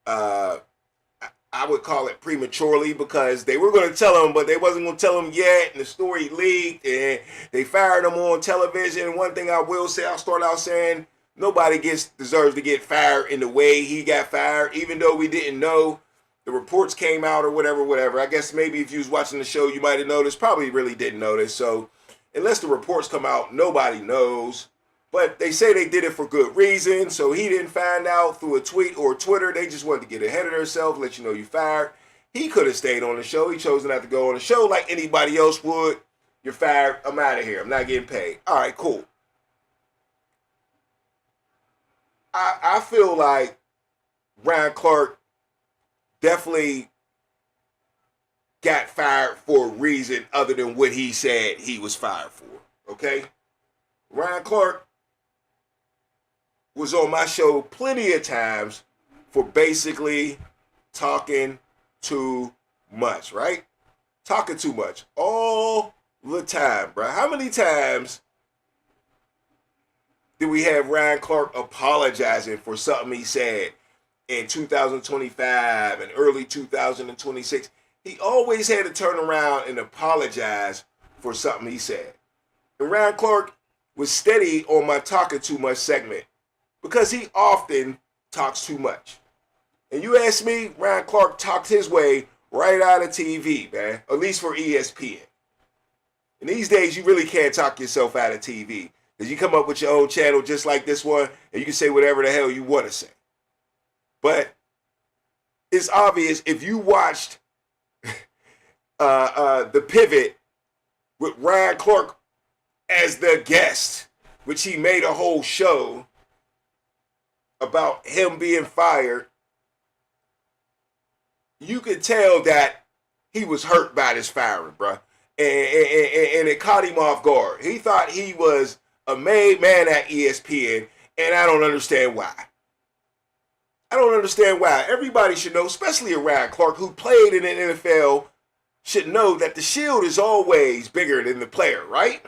I would call it prematurely because they were going to tell him, but they wasn't going to tell him yet, and the story leaked, and they fired him on television. One thing I will say, I'll start out saying, nobody deserves to get fired in the way he got fired, even though we didn't know. The reports came out or whatever. I guess maybe if you was watching the show, you might have noticed. Probably really didn't notice. So unless the reports come out, nobody knows. But they say they did it for good reason. So he didn't find out through a tweet or Twitter. They just wanted to get ahead of themselves, let you know you fired. He could have stayed on the show. He chose not to go on the show like anybody else would. You're fired. I'm out of here. I'm not getting paid. All right, cool. I feel like Ryan Clark definitely got fired for a reason other than what he said he was fired for, okay? Ryan Clark was on my show plenty of times for basically talking too much, right? Talking too much all the time, bro. How many times did we have Ryan Clark apologizing for something he said in 2025 and early 2026? He always had to turn around and apologize for something he said. And Ryan Clark was steady on my talking too much segment because he often talks too much. And you ask me, Ryan Clark talked his way right out of TV, man, at least for ESPN. And these days, you really can't talk yourself out of TV because you come up with your own channel just like this one and you can say whatever the hell you want to say. But it's obvious if you watched The Pivot with Ryan Clark as the guest, which he made a whole show about him being fired, you could tell that he was hurt by this firing, bro. And it caught him off guard. He thought he was a made man at ESPN, and I don't understand why. I don't understand why. Everybody should know, especially a Ryan Clark who played in the NFL, should know that the shield is always bigger than the player, right?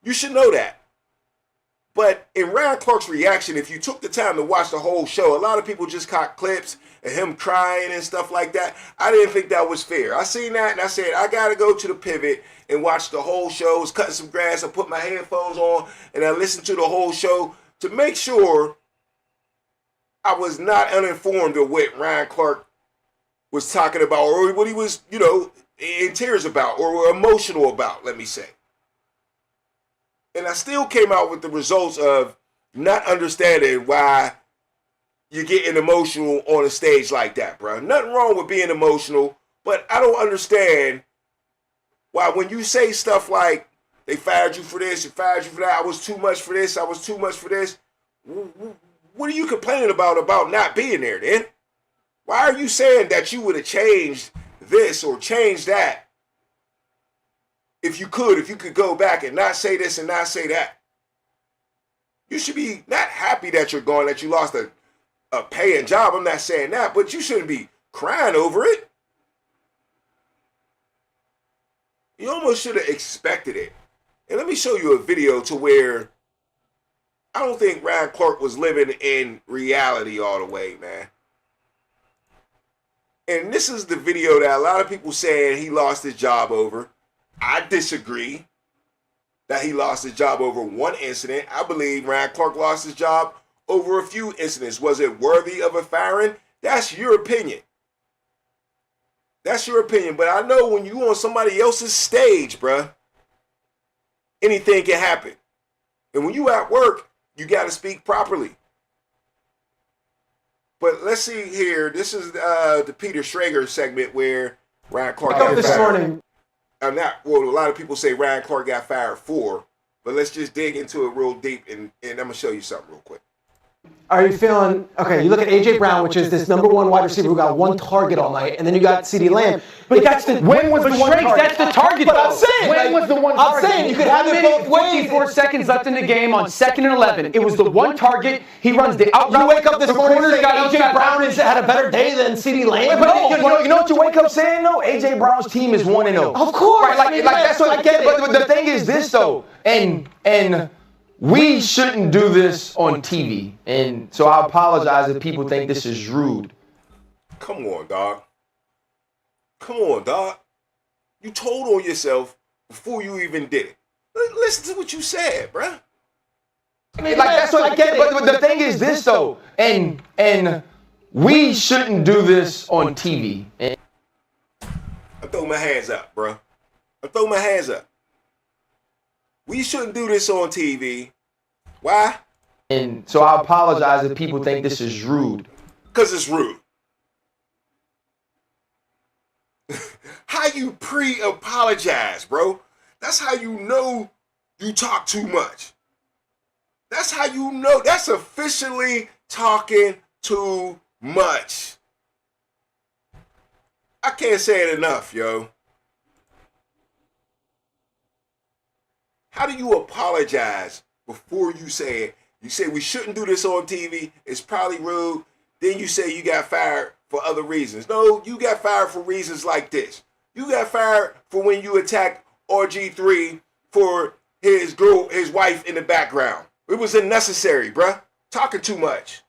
You should know that. But in Ryan Clark's reaction, if you took the time to watch the whole show, a lot of people just caught clips of him crying and stuff like that. I didn't think that was fair. I seen that and I said, I got to go to The Pivot and watch the whole show. I was cutting some grass. I put my headphones on and I listened to the whole show to make sure I was not uninformed of what Ryan Clark was talking about or what he was, in tears about or emotional about, let me say. And I still came out with the results of not understanding why you're getting emotional on a stage like that, bro. Nothing wrong with being emotional, but I don't understand why when you say stuff like They fired you for this, they fired you for that. I was too much for this, I was too much for this. What are you complaining about not being there then? Why are you saying that you would have changed this or changed that if you could go back and not say this and not say that? You should be not happy that you're gone, that you lost a paying job. I'm not saying that, but you shouldn't be crying over it. You almost should have expected it. And let me show you a video to where I don't think Ryan Clark was living in reality all the way, man. And this is the video that a lot of people saying he lost his job over. I disagree that he lost his job over one incident. I believe Ryan Clark lost his job over a few incidents. Was it worthy of a firing? That's your opinion. That's your opinion. But I know when you on somebody else's stage, bruh, anything can happen. And when you at work, you got to speak properly. But let's see here. This is the Peter Schrager segment where Ryan Clark got this fired. morning. A lot of people say Ryan Clark got fired for, but let's just dig into it real deep, and I'm going to show you something real quick. Are you feeling, okay, you look at A.J. Brown, which is this number one wide receiver who got one target all night, and then you got CeeDee Lamb. But that's the, when was the one target? That's the target, but though. I'm saying, when was the one target? I'm saying you could have it both ways. 54 seconds left in the game on 2nd and 11. It was the one target. He runs the out You route. wake up this The morning and corner say got A.J. outside. Brown had a better day than CeeDee Lamb? But You know what you wake up saying, though? A.J. Brown's team is 1-0. Of course. Right, like that's what I get. But the thing is this, though, and we shouldn't do this on TV. And so I apologize if people think this is rude. Come on, dog. Come on, dog. You told on yourself before you even did it. Listen to what you said, bruh. Like that's what I get. But the thing is this, though, and we shouldn't do this on TV. I throw my hands up, bruh. I throw my hands up. We shouldn't do this on TV. Why? And so I apologize if people think this is rude. Because it's rude. How you pre-apologize, bro? That's how you know you talk too much. That's how you know. That's officially talking too much. I can't say it enough, yo. How do you apologize before you say it? You say we shouldn't do this on TV. It's probably rude. Then you say you got fired for other reasons. No, you got fired for reasons like this. You got fired for when you attacked RG3 for his wife in the background. It was unnecessary, bruh. Talking too much.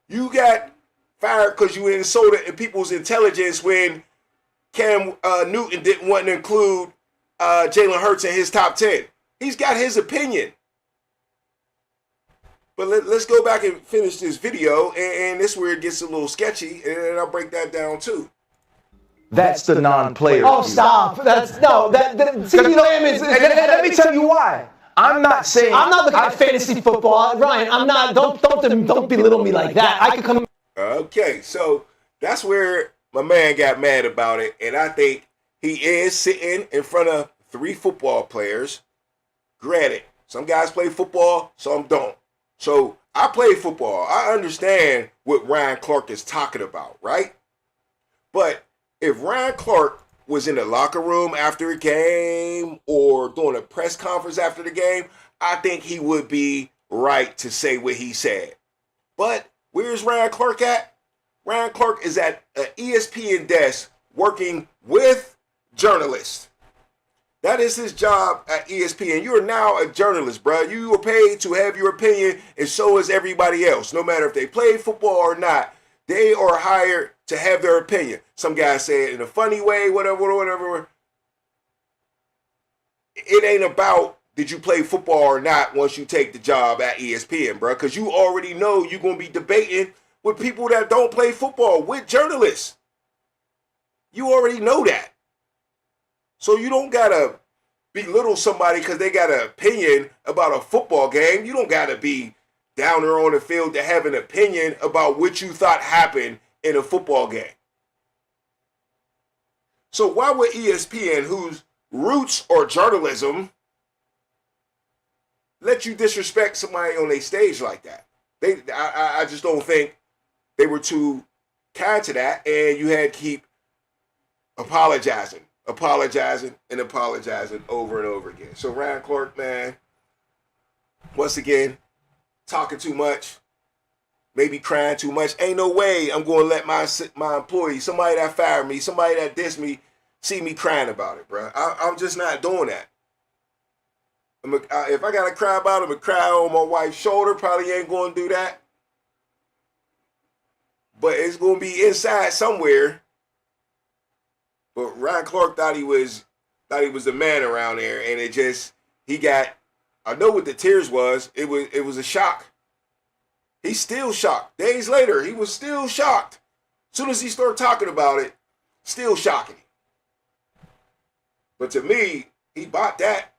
You got fired because you insulted people's intelligence when Cam Newton didn't want to include Jalen Hurts in his top 10. He's got his opinion. But let's go back and finish this video, and this is where it gets a little sketchy, and I'll break that down too. That's the non-player. Oh, stop. CeeDee Lamb is. Let me tell you why. I'm not saying. I'm not looking at fantasy football. Ryan, I'm not. Don't belittle me like that. I could come. Okay, so that's where my man got mad about it, and I think he is sitting in front of 3 football players. Granted, some guys play football, some don't. So I play football. I understand what Ryan Clark is talking about, right? But if Ryan Clark was in the locker room after a game or doing a press conference after the game, I think he would be right to say what he said. But where's Ryan Clark at? Ryan Clark is at an ESPN desk working with journalists. That is his job at ESPN. You are now a journalist, bro. You are paid to have your opinion, and so is everybody else. No matter if they play football or not, they are hired to have their opinion. Some guys say it in a funny way, whatever. It ain't about did you play football or not once you take the job at ESPN, bro, because you already know you're going to be debating with people that don't play football, with journalists. You already know that. So you don't got to belittle somebody because they got an opinion about a football game. You don't got to be down there on the field to have an opinion about what you thought happened in a football game. So why would ESPN, who's roots or journalism let you disrespect somebody on a stage like that. I just don't think they were too kind to that, and you had to keep apologizing over and over again. So Ryan Clark, man, once again, talking too much, maybe crying too much. Ain't no way I'm going to let my employees, somebody that fired me, somebody that dissed me, see me crying about it, bro. I'm just not doing that. If I got to cry about it, I'm going to cry on my wife's shoulder. Probably ain't going to do that. But it's going to be inside somewhere. But Ryan Clark thought he was the man around there, and I know what the tears was. It was a shock. He's still shocked. Days later, he was still shocked. As soon as he started talking about it, still shocking. But to me, he bought that.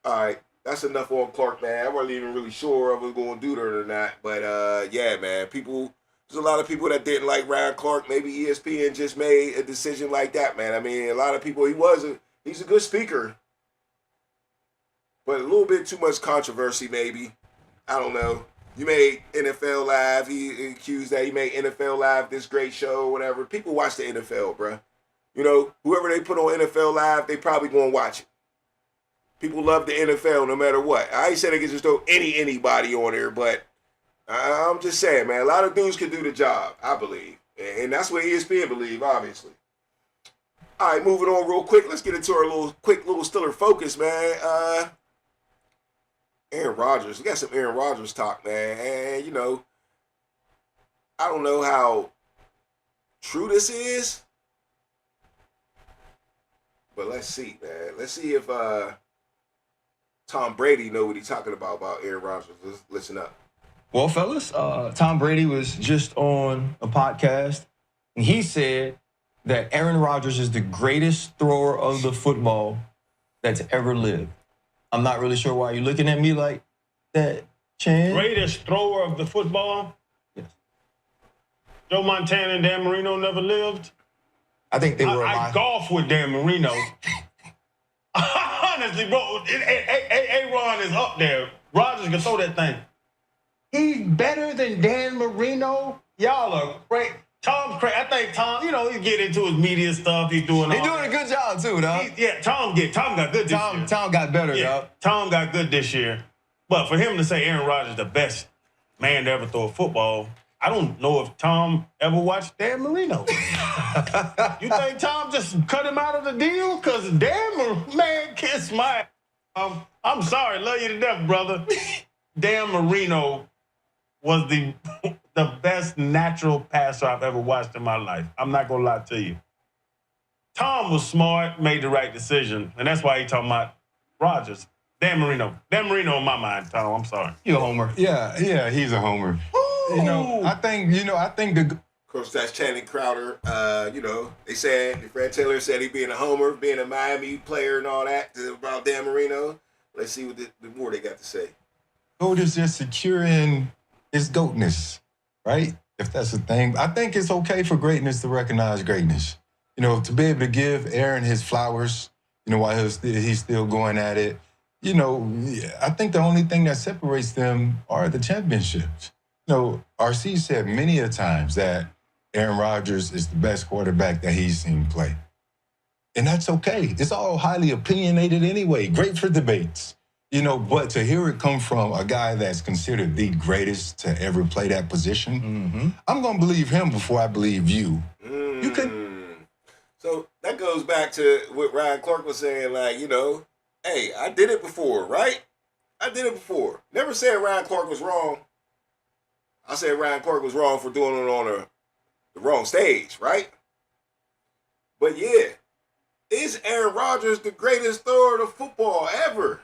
All right, that's enough on Clark, man. I wasn't even really sure I was going to do that or not. But, yeah, man, there's a lot of people that didn't like Ryan Clark. Maybe ESPN just made a decision like that, man. I mean, a lot of people, he's a good speaker. But a little bit too much controversy, maybe. I don't know. You made NFL Live. He accused that he made NFL Live this great show, whatever. People watch the NFL, bruh. You know, whoever they put on NFL Live, they probably going to watch it. People love the NFL no matter what. I ain't saying they can just throw anybody on there, but I'm just saying, man, a lot of dudes can do the job, I believe. And that's what ESPN believe, obviously. All right, moving on real quick. Let's get into our little Steeler focus, man. Aaron Rodgers. We got some Aaron Rodgers talk, man. And, you know, I don't know how true this is. But let's see, man. Let's see if Tom Brady know what he's talking about Aaron Rodgers. Let's listen up. Well, fellas, Tom Brady was just on a podcast, and he said that Aaron Rodgers is the greatest thrower of the football that's ever lived. I'm not really sure why you're looking at me like that, Chan. Greatest thrower of the football? Yes. Joe Montana and Dan Marino never lived? I think they were I golf with Dan Marino. Honestly, bro, A-Ron is up there. Rodgers can throw that thing. He's better than Dan Marino? Y'all are great. Tom's crazy. I think Tom, you know, he's getting into his media stuff. He's doing a good job, too, dog. Tom got good this year. Tom got better, dog. Tom got good this year. But for him to say Aaron Rodgers is the best man to ever throw a football, I don't know if Tom ever watched Dan Marino. You think Tom just cut him out of the deal? Because Dan Marino, man, kiss my I'm sorry, love you to death, brother. Dan Marino was the best natural passer I've ever watched in my life. I'm not going to lie to you. Tom was smart, made the right decision, and that's why he talking about Rodgers. Dan Marino in my mind, Tom, I'm sorry. You a homer. Yeah, he's a homer. Ooh. I think the... Of course, that's Channing Crowder. They said, Fred Taylor said he being a homer, being a Miami player and all that about Dan Marino. Let's see what the more they got to say. GOAT is just securing his GOATness, right? If that's a thing. I think it's okay for greatness to recognize greatness. You know, to be able to give Aaron his flowers, you know, while he's still going at it. You know, I think the only thing that separates them are the championships. You know, RC said many a times that Aaron Rodgers is the best quarterback that he's seen play. And that's okay. It's all highly opinionated anyway. Great for debates. You know, but to hear it come from a guy that's considered the greatest to ever play that position, I'm going to believe him before I believe you. You can. So that goes back to what Ryan Clark was saying, like, you know, hey, I did it before, right? I did it before. Never said Ryan Clark was wrong. I said Ryan Clark was wrong for doing it on the wrong stage, right? But yeah, is Aaron Rodgers the greatest thrower of football ever?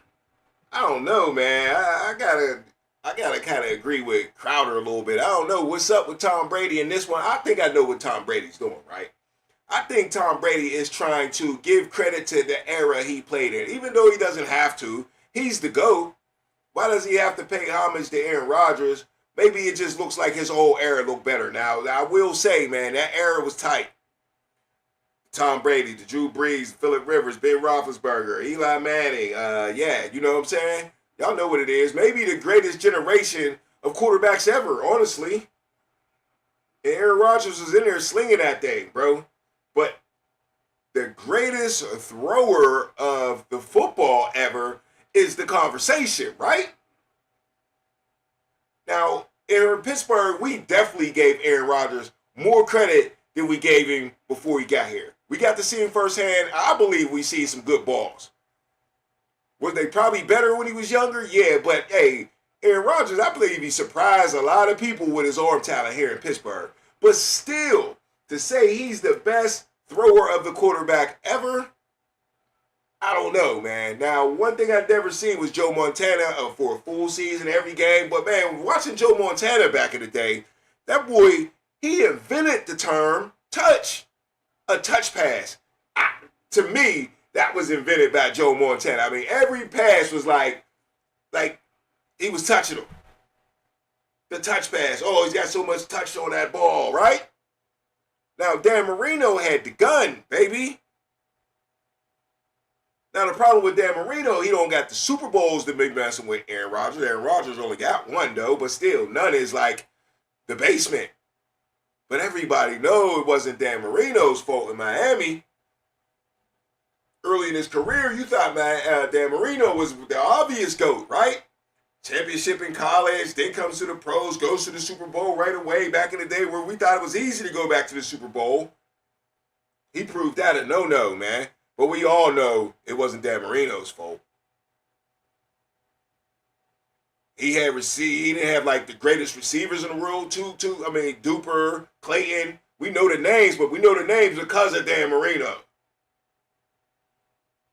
I don't know, man. I gotta kind of agree with Crowder a little bit. I don't know what's up with Tom Brady in this one. I think I know what Tom Brady's doing, right? I think Tom Brady is trying to give credit to the era he played in. Even though he doesn't have to, he's the GOAT. Why does he have to pay homage to Aaron Rodgers? Maybe it just looks like his whole era looked better. Now, I will say, man, that era was tight. Tom Brady, the Drew Brees, Phillip Rivers, Ben Roethlisberger, Eli Manning. You know what I'm saying? Y'all know what it is. Maybe the greatest generation of quarterbacks ever, honestly. And Aaron Rodgers was in there slinging that thing, bro. But the greatest thrower of the football ever is the conversation, right? Now, in Pittsburgh, we definitely gave Aaron Rodgers more credit than we gave him before he got here. We got to see him firsthand. I believe we see some good balls. Were they probably better when he was younger? Yeah, but hey, Aaron Rodgers, I believe he surprised a lot of people with his arm talent here in Pittsburgh. But still, to say he's the best thrower of the quarterback ever, I don't know, man. Now, one thing I've never seen was Joe Montana for a full season every game. But, man, watching Joe Montana back in the day, that boy, he invented the term touch, a touch pass. To me, that was invented by Joe Montana. I mean, every pass was like he was touching him. The touch pass. Oh, he's got so much touch on that ball, right? Now, Dan Marino had the gun, baby. Now, the problem with Dan Marino, he don't got the Super Bowls to be messing with Aaron Rodgers. Aaron Rodgers only got one, though, but still, none is like the basement. But everybody know it wasn't Dan Marino's fault in Miami. Early in his career, you thought Dan Marino was the obvious GOAT, right? Championship in college, then comes to the pros, goes to the Super Bowl right away. Back in the day where we thought it was easy to go back to the Super Bowl. He proved that a no-no, man. But we all know it wasn't Dan Marino's fault. He didn't have like the greatest receivers in the world, too. I mean, Duper, Clayton. We know the names, but we know the names because of Dan Marino.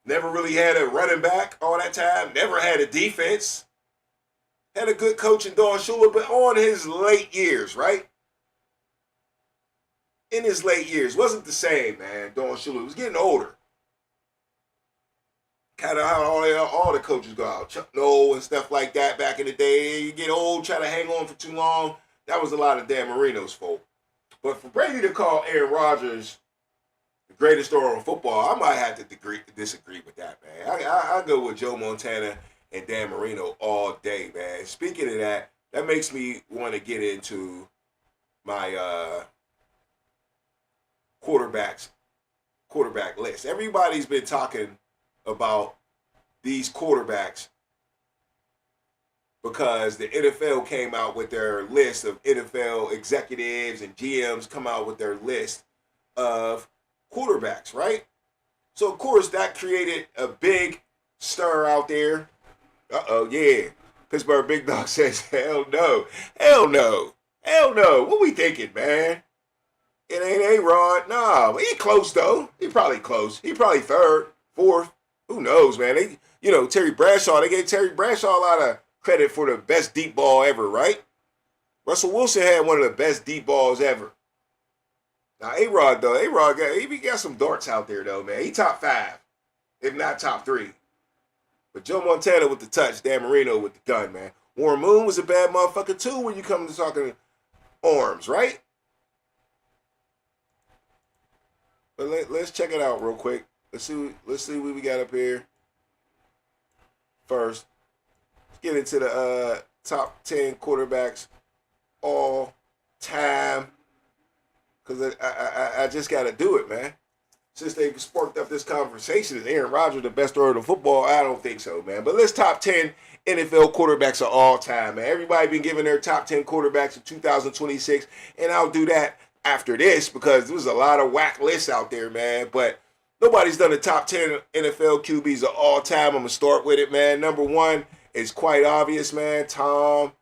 Never really had a running back all that time. Never had a defense. Had a good coach in Don Shula, but on his late years, right? In his late years. Wasn't the same, man. Don Shula was getting older. Kind of how all the coaches go out. Chuck Noll and stuff like that back in the day. You get old, try to hang on for too long. That was a lot of Dan Marino's fault. But for Brady to call Aaron Rodgers the greatest thrower in football, I might have to disagree with that, man. I go with Joe Montana and Dan Marino all day, man. Speaking of that, that makes me want to get into my quarterback list. Everybody's been talking about these quarterbacks because the NFL came out with their list of NFL executives and GMs come out with their list of quarterbacks, right? So, of course, that created a big stir out there. Yeah. Pittsburgh Big Dog says, hell no. Hell no. Hell no. What we thinking, man? It ain't A-Rod. Nah, but he close, though. He probably close. He probably third, fourth. Who knows, man? Terry Bradshaw, they gave Terry Bradshaw a lot of credit for the best deep ball ever, right? Russell Wilson had one of the best deep balls ever. Now, A-Rod, though, he got some darts out there, though, man. He top 5, if not top 3. But Joe Montana with the touch, Dan Marino with the gun, man. Warren Moon was a bad motherfucker, too, when you come to talking arms, right? But let's check it out real quick. Let's see what we got up here. First, let's get into the top 10 quarterbacks all time. Because I just got to do it, man. Since they sparked up this conversation, is Aaron Rodgers the best thrower in football? I don't think so, man. But let's top 10 NFL quarterbacks of all time, man. Everybody been giving their top 10 quarterbacks of 2026. And I'll do that after this because there's a lot of whack lists out there, man. But nobody's done the top 10 NFL QBs of all time. I'm going to start with it, man. Number 1 is quite obvious, man. Tom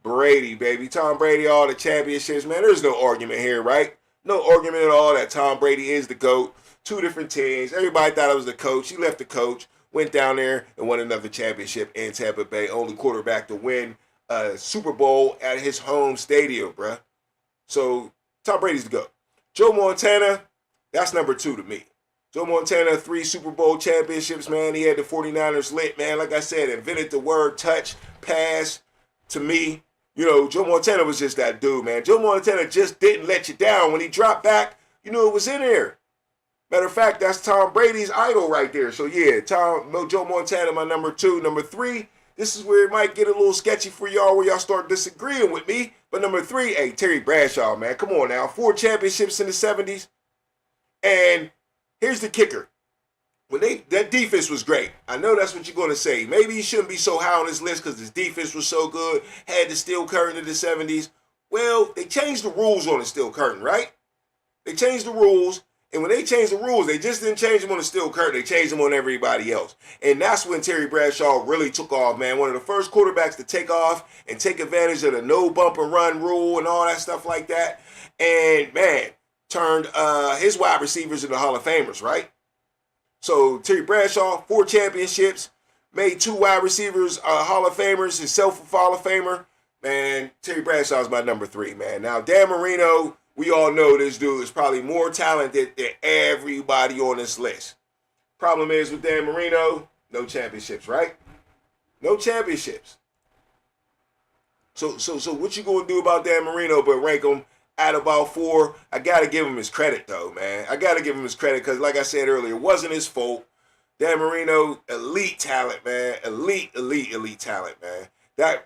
Brady, baby. Tom Brady, all the championships, man. There's no argument here, right? No argument at all that Tom Brady is the GOAT. 2 different teams. Everybody thought it was the coach. He left the coach, went down there and won another championship in Tampa Bay. Only quarterback to win a Super Bowl at his home stadium, bruh. So Tom Brady's the GOAT. Joe Montana, that's number 2 to me. Joe Montana, 3 Super Bowl championships, man. He had the 49ers lit, man. Like I said, invented the word touch, pass. To me, Joe Montana was just that dude, man. Joe Montana just didn't let you down. When he dropped back, you knew it was in there. Matter of fact, that's Tom Brady's idol right there. So yeah, Joe Montana, my number 2. Number 3, this is where it might get a little sketchy for y'all, where y'all start disagreeing with me. But number 3, hey, Terry Bradshaw, man. Come on now. 4 championships in the 70s. And here's the kicker. That defense was great. I know that's what you're going to say. Maybe he shouldn't be so high on this list because his defense was so good. Had the steel curtain in the 70s. Well, they changed the rules on the steel curtain, right? They changed the rules. And when they changed the rules, they just didn't change them on the steel curtain. They changed them on everybody else. And that's when Terry Bradshaw really took off, man. One of the first quarterbacks to take off and take advantage of the no bump and run rule and all that stuff like that. And, man, turned his wide receivers into Hall of Famers, right? So Terry Bradshaw, 4 championships, made 2 wide receivers Hall of Famers, himself a Hall of Famer. Man, Terry Bradshaw is my number 3, man. Now, Dan Marino, we all know this dude is probably more talented than everybody on this list. Problem is with Dan Marino, no championships, right? No championships. So what you gonna do about Dan Marino but rank him at about 4? I gotta give him his credit though, man. I gotta give him his credit because, like I said earlier, it wasn't his fault. Dan Marino, elite talent, man. Elite talent, man.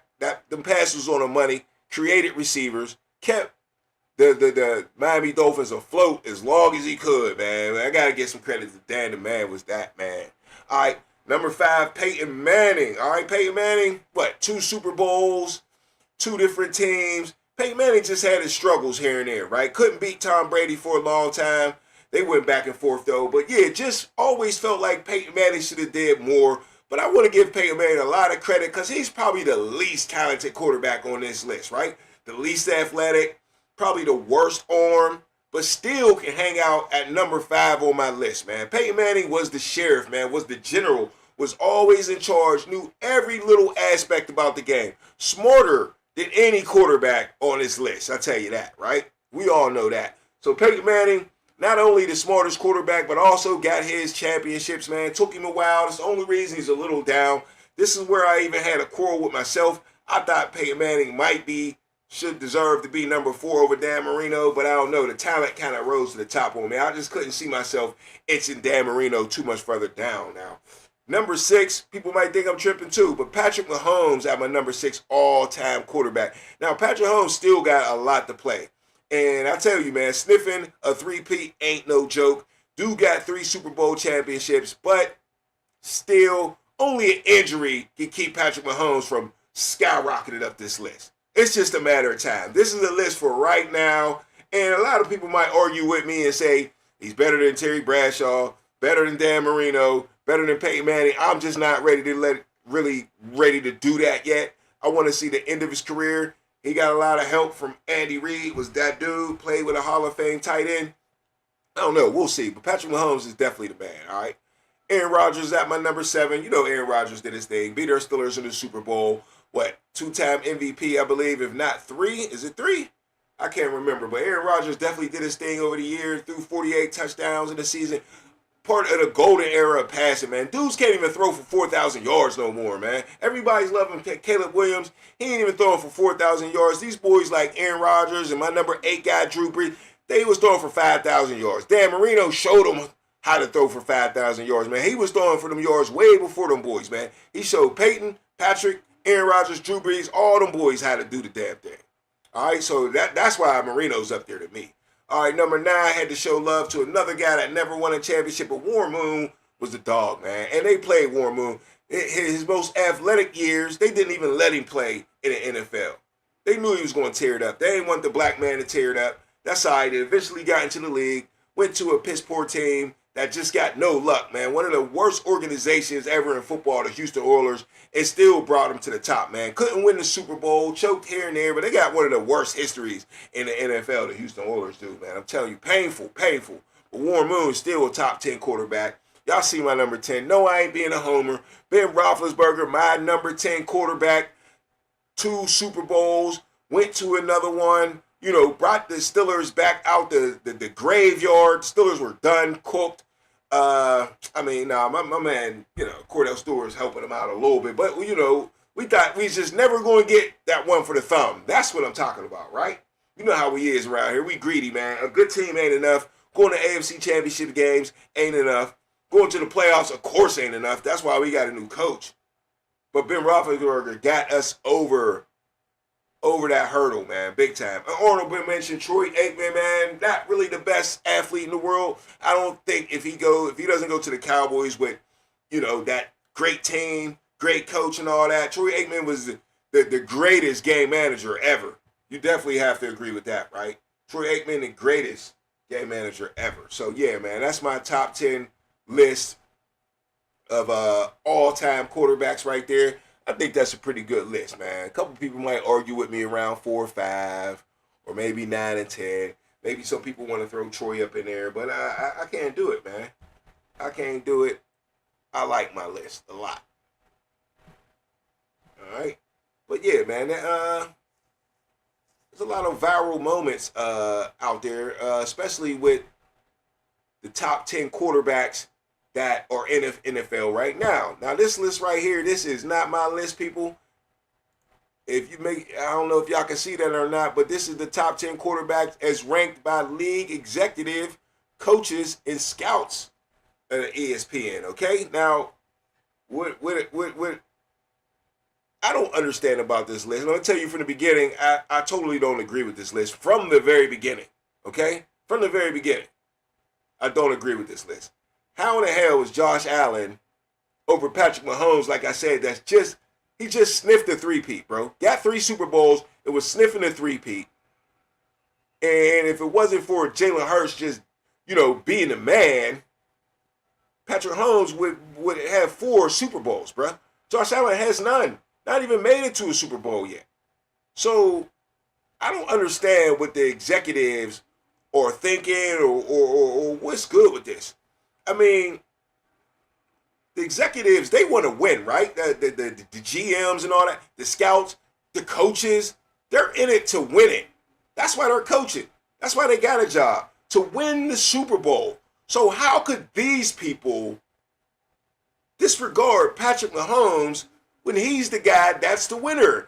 Them passes on the money, created receivers, kept the Miami Dolphins afloat as long as he could, man. I gotta give some credit to Dan. The man was that man. All right, number 5, Peyton Manning. All right, Peyton Manning, 2 Super Bowls, 2 different teams. Peyton Manning just had his struggles here and there, right? Couldn't beat Tom Brady for a long time. They went back and forth though. But yeah, just always felt like Peyton Manning should have did more. But I want to give Peyton Manning a lot of credit because he's probably the least talented quarterback on this list, right? The least athletic, probably the worst arm, but still can hang out at number 5 on my list, man. Peyton Manning was the sheriff, man, was the general, was always in charge, knew every little aspect about the game. Smarter than any quarterback on this list, I tell you that, right? We all know that. So Peyton Manning, not only the smartest quarterback, but also got his championships, man. Took him a while. That's the only reason he's a little down. This is where I even had a quarrel with myself. I thought Peyton Manning should deserve to be number 4 over Dan Marino, but I don't know. The talent kind of rose to the top on me. I just couldn't see myself inching Dan Marino too much further down now. Number 6, people might think I'm tripping too, but Patrick Mahomes at my number 6 all-time quarterback. Now, Patrick Mahomes still got a lot to play. And I tell you, man, sniffing a 3-peat ain't no joke. Dude got 3 Super Bowl championships, but still, only an injury can keep Patrick Mahomes from skyrocketing up this list. It's just a matter of time. This is a list for right now, and a lot of people might argue with me and say he's better than Terry Bradshaw, better than Dan Marino, better than Peyton Manning. I'm just not ready to do that yet. I want to see the end of his career. He got a lot of help from Andy Reid. Was that dude, played with a Hall of Fame tight end? I don't know. We'll see. But Patrick Mahomes is definitely the man, all right? Aaron Rodgers at my number 7. You know Aaron Rodgers did his thing. Beat our Steelers in the Super Bowl. 2-time MVP, I believe, if not 3. Is it 3? I can't remember. But Aaron Rodgers definitely did his thing over the years. Threw 48 touchdowns in the season. Part of the golden era of passing, man. Dudes can't even throw for 4,000 yards no more, man. Everybody's loving Caleb Williams. He ain't even throwing for 4,000 yards. These boys like Aaron Rodgers and my number 8 guy, Drew Brees, they was throwing for 5,000 yards. Dan Marino showed them how to throw for 5,000 yards, man. He was throwing for them yards way before them boys, man. He showed Peyton, Patrick, Aaron Rodgers, Drew Brees, all them boys how to do the damn thing. All right, so that's why Marino's up there to me. All right, number 9, I had to show love to another guy that never won a championship, but Warren Moon was the dog, man. And they played Warren Moon. His most athletic years, they didn't even let him play in the NFL. They knew he was going to tear it up. They didn't want the black man to tear it up. That's how he did. Eventually got into the league, went to a piss poor team that just got no luck, man. One of the worst organizations ever in football, the Houston Oilers, and still brought them to the top, man. Couldn't win the Super Bowl, choked here and there, but they got one of the worst histories in the NFL, the Houston Oilers do, man. I'm telling you, painful. But Warren Moon is still a top 10 quarterback. Y'all see my number 10. No, I ain't being a homer. Ben Roethlisberger, my number 10 quarterback. 2 Super Bowls, went to another one, brought the Steelers back out the graveyard. Steelers were done, cooked. My man, Cordell Stewart is helping him out a little bit. But, we thought we just never going to get that one for the thumb. That's what I'm talking about, right? You know how we is around here. We greedy, man. A good team ain't enough. Of Going to AFC Championship games ain't enough. Going to the playoffs, of course, ain't enough. That's why we got a new coach. But Ben Roethlisberger got us over that hurdle, man, big time. Honorable mention, Troy Aikman, man, not really the best athlete in the world. I don't think if he doesn't go to the Cowboys with, that great team, great coach and all that, Troy Aikman was the greatest game manager ever. You definitely have to agree with that, right? Troy Aikman, the greatest game manager ever. So, yeah, man, that's my top 10 list of all-time quarterbacks right there. I think that's a pretty good list, man. A couple people might argue with me around 4 or 5, or maybe 9 and 10. Maybe some people want to throw Troy up in there, but I can't do it, man. I can't do it. I like my list a lot. All right? But, yeah, man, there's a lot of viral moments out there, especially with the top 10 quarterbacks that are in NFL right now. Now, this list right here, this is not my list, people. I don't know if y'all can see that or not, but this is the top 10 quarterbacks as ranked by league executive, coaches, and scouts at ESPN, okay? Now, what I don't understand about this list, and I'll tell you from the beginning, I totally don't agree with this list from the very beginning, okay? From the very beginning, I don't agree with this list. How in the hell is Josh Allen over Patrick Mahomes? Like I said, he just sniffed the three-peat, bro. Got 3 Super Bowls. It was sniffing the three-peat. And if it wasn't for Jalen Hurts just, being the man, Patrick Mahomes would have 4 Super Bowls, bro. Josh Allen has none. Not even made it to a Super Bowl yet. So I don't understand what the executives are thinking or what's good with this. I mean, the executives, they want to win, right? The GMs and all that, the scouts, the coaches, they're in it to win it. That's why they're coaching. That's why they got a job, to win the Super Bowl. So how could these people disregard Patrick Mahomes when he's the guy that's the winner?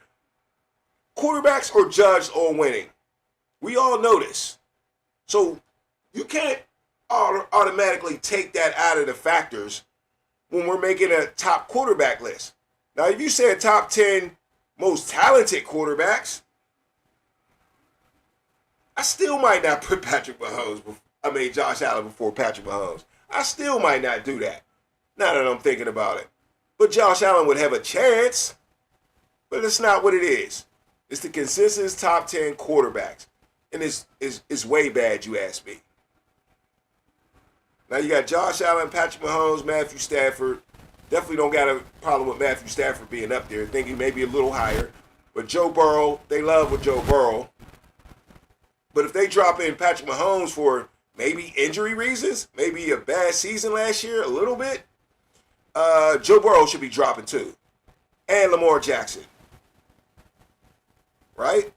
Quarterbacks are judged on winning. We all know this. So you can't automatically take that out of the factors when we're making a top quarterback list. Now, if you said top 10 most talented quarterbacks, I still might not put Josh Allen before Patrick Mahomes. I still might not do that, now that I'm thinking about it. But Josh Allen would have a chance, but it's not what it is. It's the consensus top 10 quarterbacks. And it's way bad, you ask me. Now you got Josh Allen, Patrick Mahomes, Matthew Stafford. Definitely don't got a problem with Matthew Stafford being up there. Thinking maybe a little higher. But Joe Burrow, they love with Joe Burrow. But if they drop in Patrick Mahomes for maybe injury reasons, maybe a bad season last year, a little bit, Joe Burrow should be dropping too. And Lamar Jackson. Right?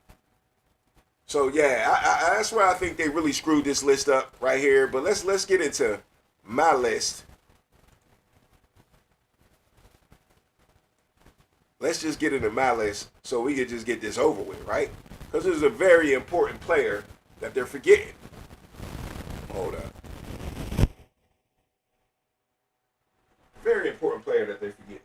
So yeah, that's where I think they really screwed this list up right here. But let's get into my list. Let's just get into my list so we can just get this over with, right? Because there's a very important player that they're forgetting. Hold up. Very important player that they're forgetting.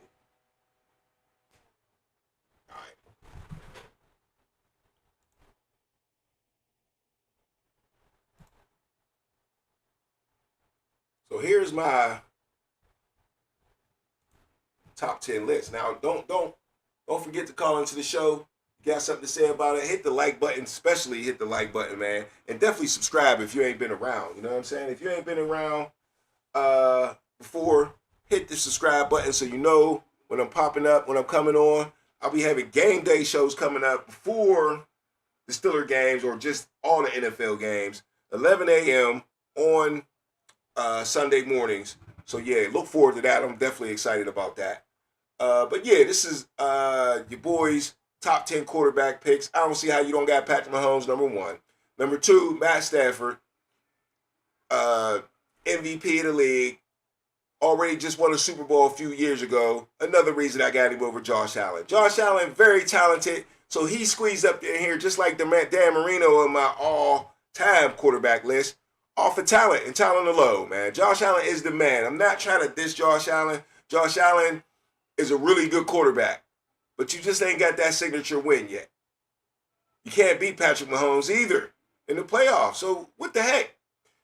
So here's my top 10 list. Now, don't forget to call into the show. You got something to say about it? Hit the like button, especially hit the like button, man. And definitely subscribe if you ain't been around. You know what I'm saying? If you ain't been around before, hit the subscribe button so you know when I'm popping up, when I'm coming on. I'll be having game day shows coming up before the Steeler games or just all the NFL games. 11 a.m. on Sunday mornings. So yeah, look forward to that. I'm definitely excited about that. But yeah, this is your boys' top 10 quarterback picks. I don't see how you don't got Patrick Mahomes, number 1. Number 2, Matt Stafford, MVP of the league. Already just won a Super Bowl a few years ago. Another reason I got him over Josh Allen. Josh Allen, very talented. So he squeezed up in here just like the Dan Marino on my all-time quarterback list. off of talent and talent alone, man. Josh Allen is the man. I'm not trying to diss Josh Allen. Josh Allen is a really good quarterback, but you just ain't got that signature win yet. You can't beat Patrick Mahomes either in the playoffs. So what the heck?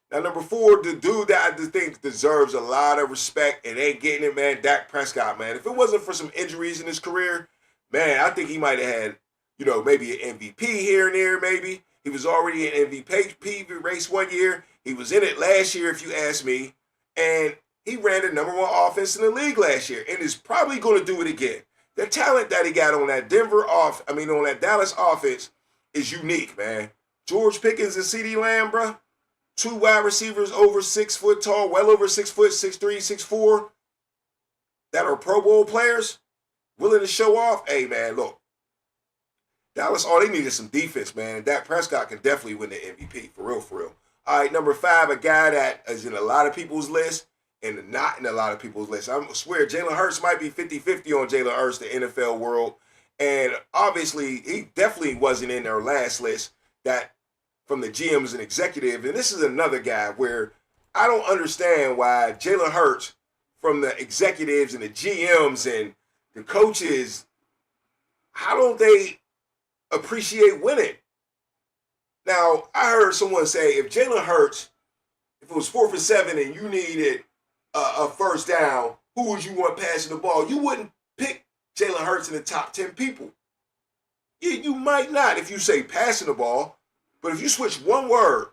Now, number 4, the dude that I just think deserves a lot of respect and ain't getting it, man, Dak Prescott, man. If it wasn't for some injuries in his career, man, I think he might have had, maybe an MVP here and there, maybe. He was already in MVP race one year. He was in it last year, if you ask me. And he ran the number 1 offense in the league last year and is probably going to do it again. The talent that he got on that on that Dallas offense is unique, man. George Pickens and CeeDee Lamb, bro. 2 wide receivers over 6 foot tall, well over 6 foot, 6'3", 6'4", that are Pro Bowl players, willing to show off. Hey, man, look. Dallas, all they need is some defense, man. And Dak Prescott can definitely win the MVP, for real, for real. All right, number 5, a guy that is in a lot of people's list and not in a lot of people's list. I swear, Jalen Hurts might be 50-50 on Jalen Hurts, the NFL world. And obviously, he definitely wasn't in their last list that from the GMs and executive. And this is another guy where I don't understand why Jalen Hurts from the executives and the GMs and the coaches, how don't they appreciate winning? Now, I heard someone say if Jalen Hurts, if it was 4th and 7 and you needed a first down, who would you want passing the ball? You wouldn't pick Jalen Hurts in the top 10 people. Yeah, you might not if you say passing the ball. But if you switch one word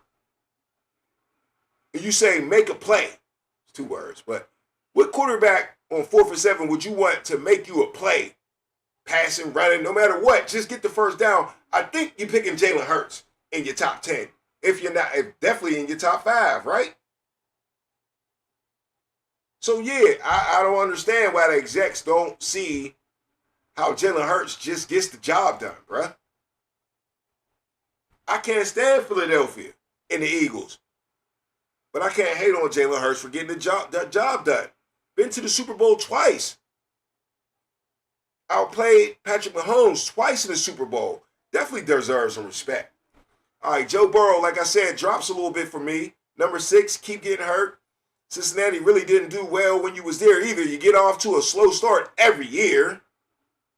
and you say make a play, it's 2 words, but what quarterback on 4th and 7 would you want to make you a play? Passing, running, no matter what, just get the first down. I think you're picking Jalen Hurts in your top 10. If you're not, definitely in your top 5, right? So yeah, I don't understand why the execs don't see how Jalen Hurts just gets the job done, bruh. I can't stand Philadelphia and the Eagles. But I can't hate on Jalen Hurts for getting that job done. Been to the Super Bowl twice. Outplayed Patrick Mahomes twice in the Super Bowl. Definitely deserves some respect. All right, Joe Burrow, like I said, drops a little bit for me. Number 6, keep getting hurt. Cincinnati really didn't do well when you was there either. You get off to a slow start every year.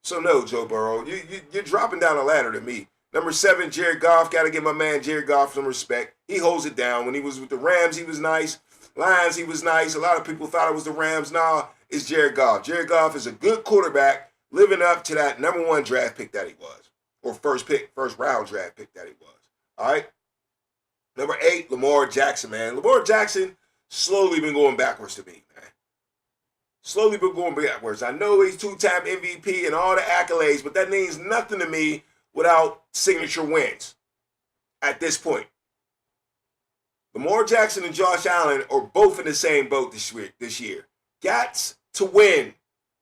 So no, Joe Burrow, you're dropping down the ladder to me. Number 7, Jared Goff. Got to give my man Jared Goff some respect. He holds it down. When he was with the Rams, he was nice. Lions, he was nice. A lot of people thought it was the Rams. Nah, it's Jared Goff. Jared Goff is a good quarterback, living up to that number 1 draft pick that he was. Or first round draft pick that he was. All right? Number 8, Lamar Jackson, man. Lamar Jackson slowly been going backwards to me, man. Slowly been going backwards. I know he's 2-time MVP and all the accolades, but that means nothing to me without signature wins at this point. Lamar Jackson and Josh Allen are both in the same boat this year. Got to win.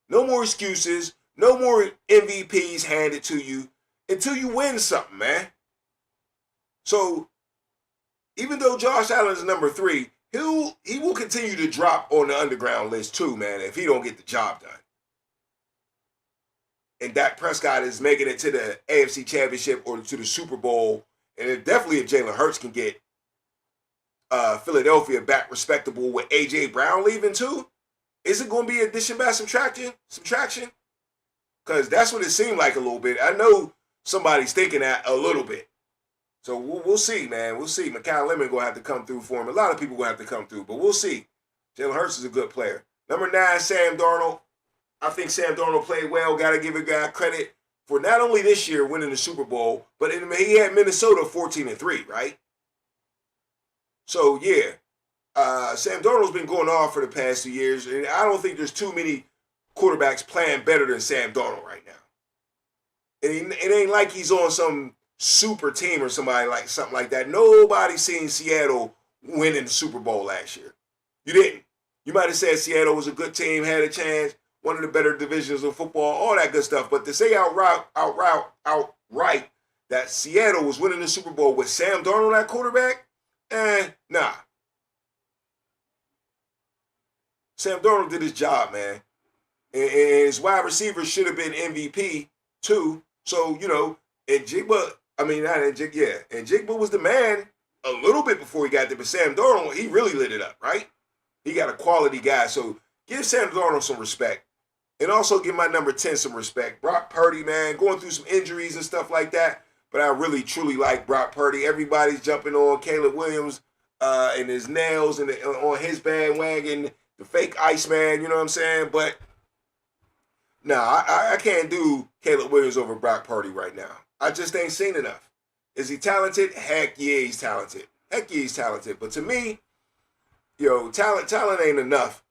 No more excuses. No more MVPs handed to you until you win something, man. So, even though Josh Allen is number 3, he will continue to drop on the underground list too, man, if he don't get the job done. And Dak Prescott is making it to the AFC Championship or to the Super Bowl. And if Jalen Hurts can get Philadelphia back respectable with A.J. Brown leaving too, is it going to be addition by subtraction? Because that's what it seemed like a little bit. I know somebody's thinking that a little bit. So we'll see, man. We'll see. Mikal Lemon going to have to come through for him. A lot of people going to have to come through, but we'll see. Jalen Hurts is a good player. Number 9, Sam Darnold. I think Sam Darnold played well. Got to give a guy credit for not only this year winning the Super Bowl, but he had Minnesota 14-3, right? So, yeah. Sam Darnold's been going off for the past 2 years, and I don't think there's too many quarterbacks playing better than Sam Darnold right now. And it ain't like he's on some super team or something like that. Nobody seen Seattle winning the Super Bowl last year. You didn't. You might have said Seattle was a good team, had a chance, one of the better divisions of football, all that good stuff. But to say outright that Seattle was winning the Super Bowl with Sam Darnold at quarterback, nah. Sam Darnold did his job, man. And his wide receivers should have been MVP too. So, and Jigba, and Jigba was the man a little bit before he got there, but Sam Darnold, he really lit it up, right? He got a quality guy. So give Sam Darnold some respect. And also give my number 10 some respect. Brock Purdy, man, going through some injuries and stuff like that. But I really, truly like Brock Purdy. Everybody's jumping on Caleb Williams and his nails and on his bandwagon, the fake Iceman, you know what I'm saying? But, no, I can't do Caleb Williams over Brock Purdy right now. I just ain't seen enough. Is he talented? Heck yeah, he's talented. Heck yeah, he's talented. But to me, talent ain't enough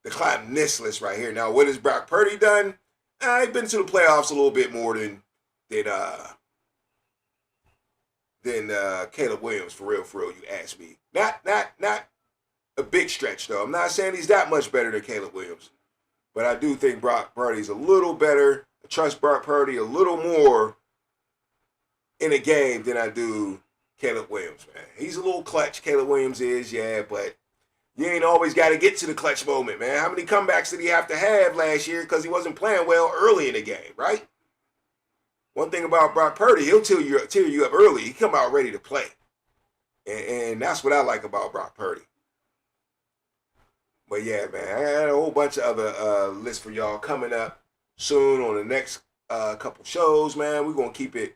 to climb this list right here. Now, what has Brock Purdy done? He's been to the playoffs a little bit more than Caleb Williams, for real, you ask me. Not a big stretch, though. I'm not saying he's that much better than Caleb Williams. But I do think Brock Purdy's a little better. I trust Brock Purdy a little more in a game than I do Caleb Williams, man. He's a little clutch, Caleb Williams is, yeah, but you ain't always got to get to the clutch moment, man. How many comebacks did he have to have last year because he wasn't playing well early in the game, right? One thing about Brock Purdy, he'll tear you up early. He come out ready to play. And that's what I like about Brock Purdy. But yeah, man, I got a whole bunch of other lists for y'all coming up soon on the next couple shows, man. We're going to keep it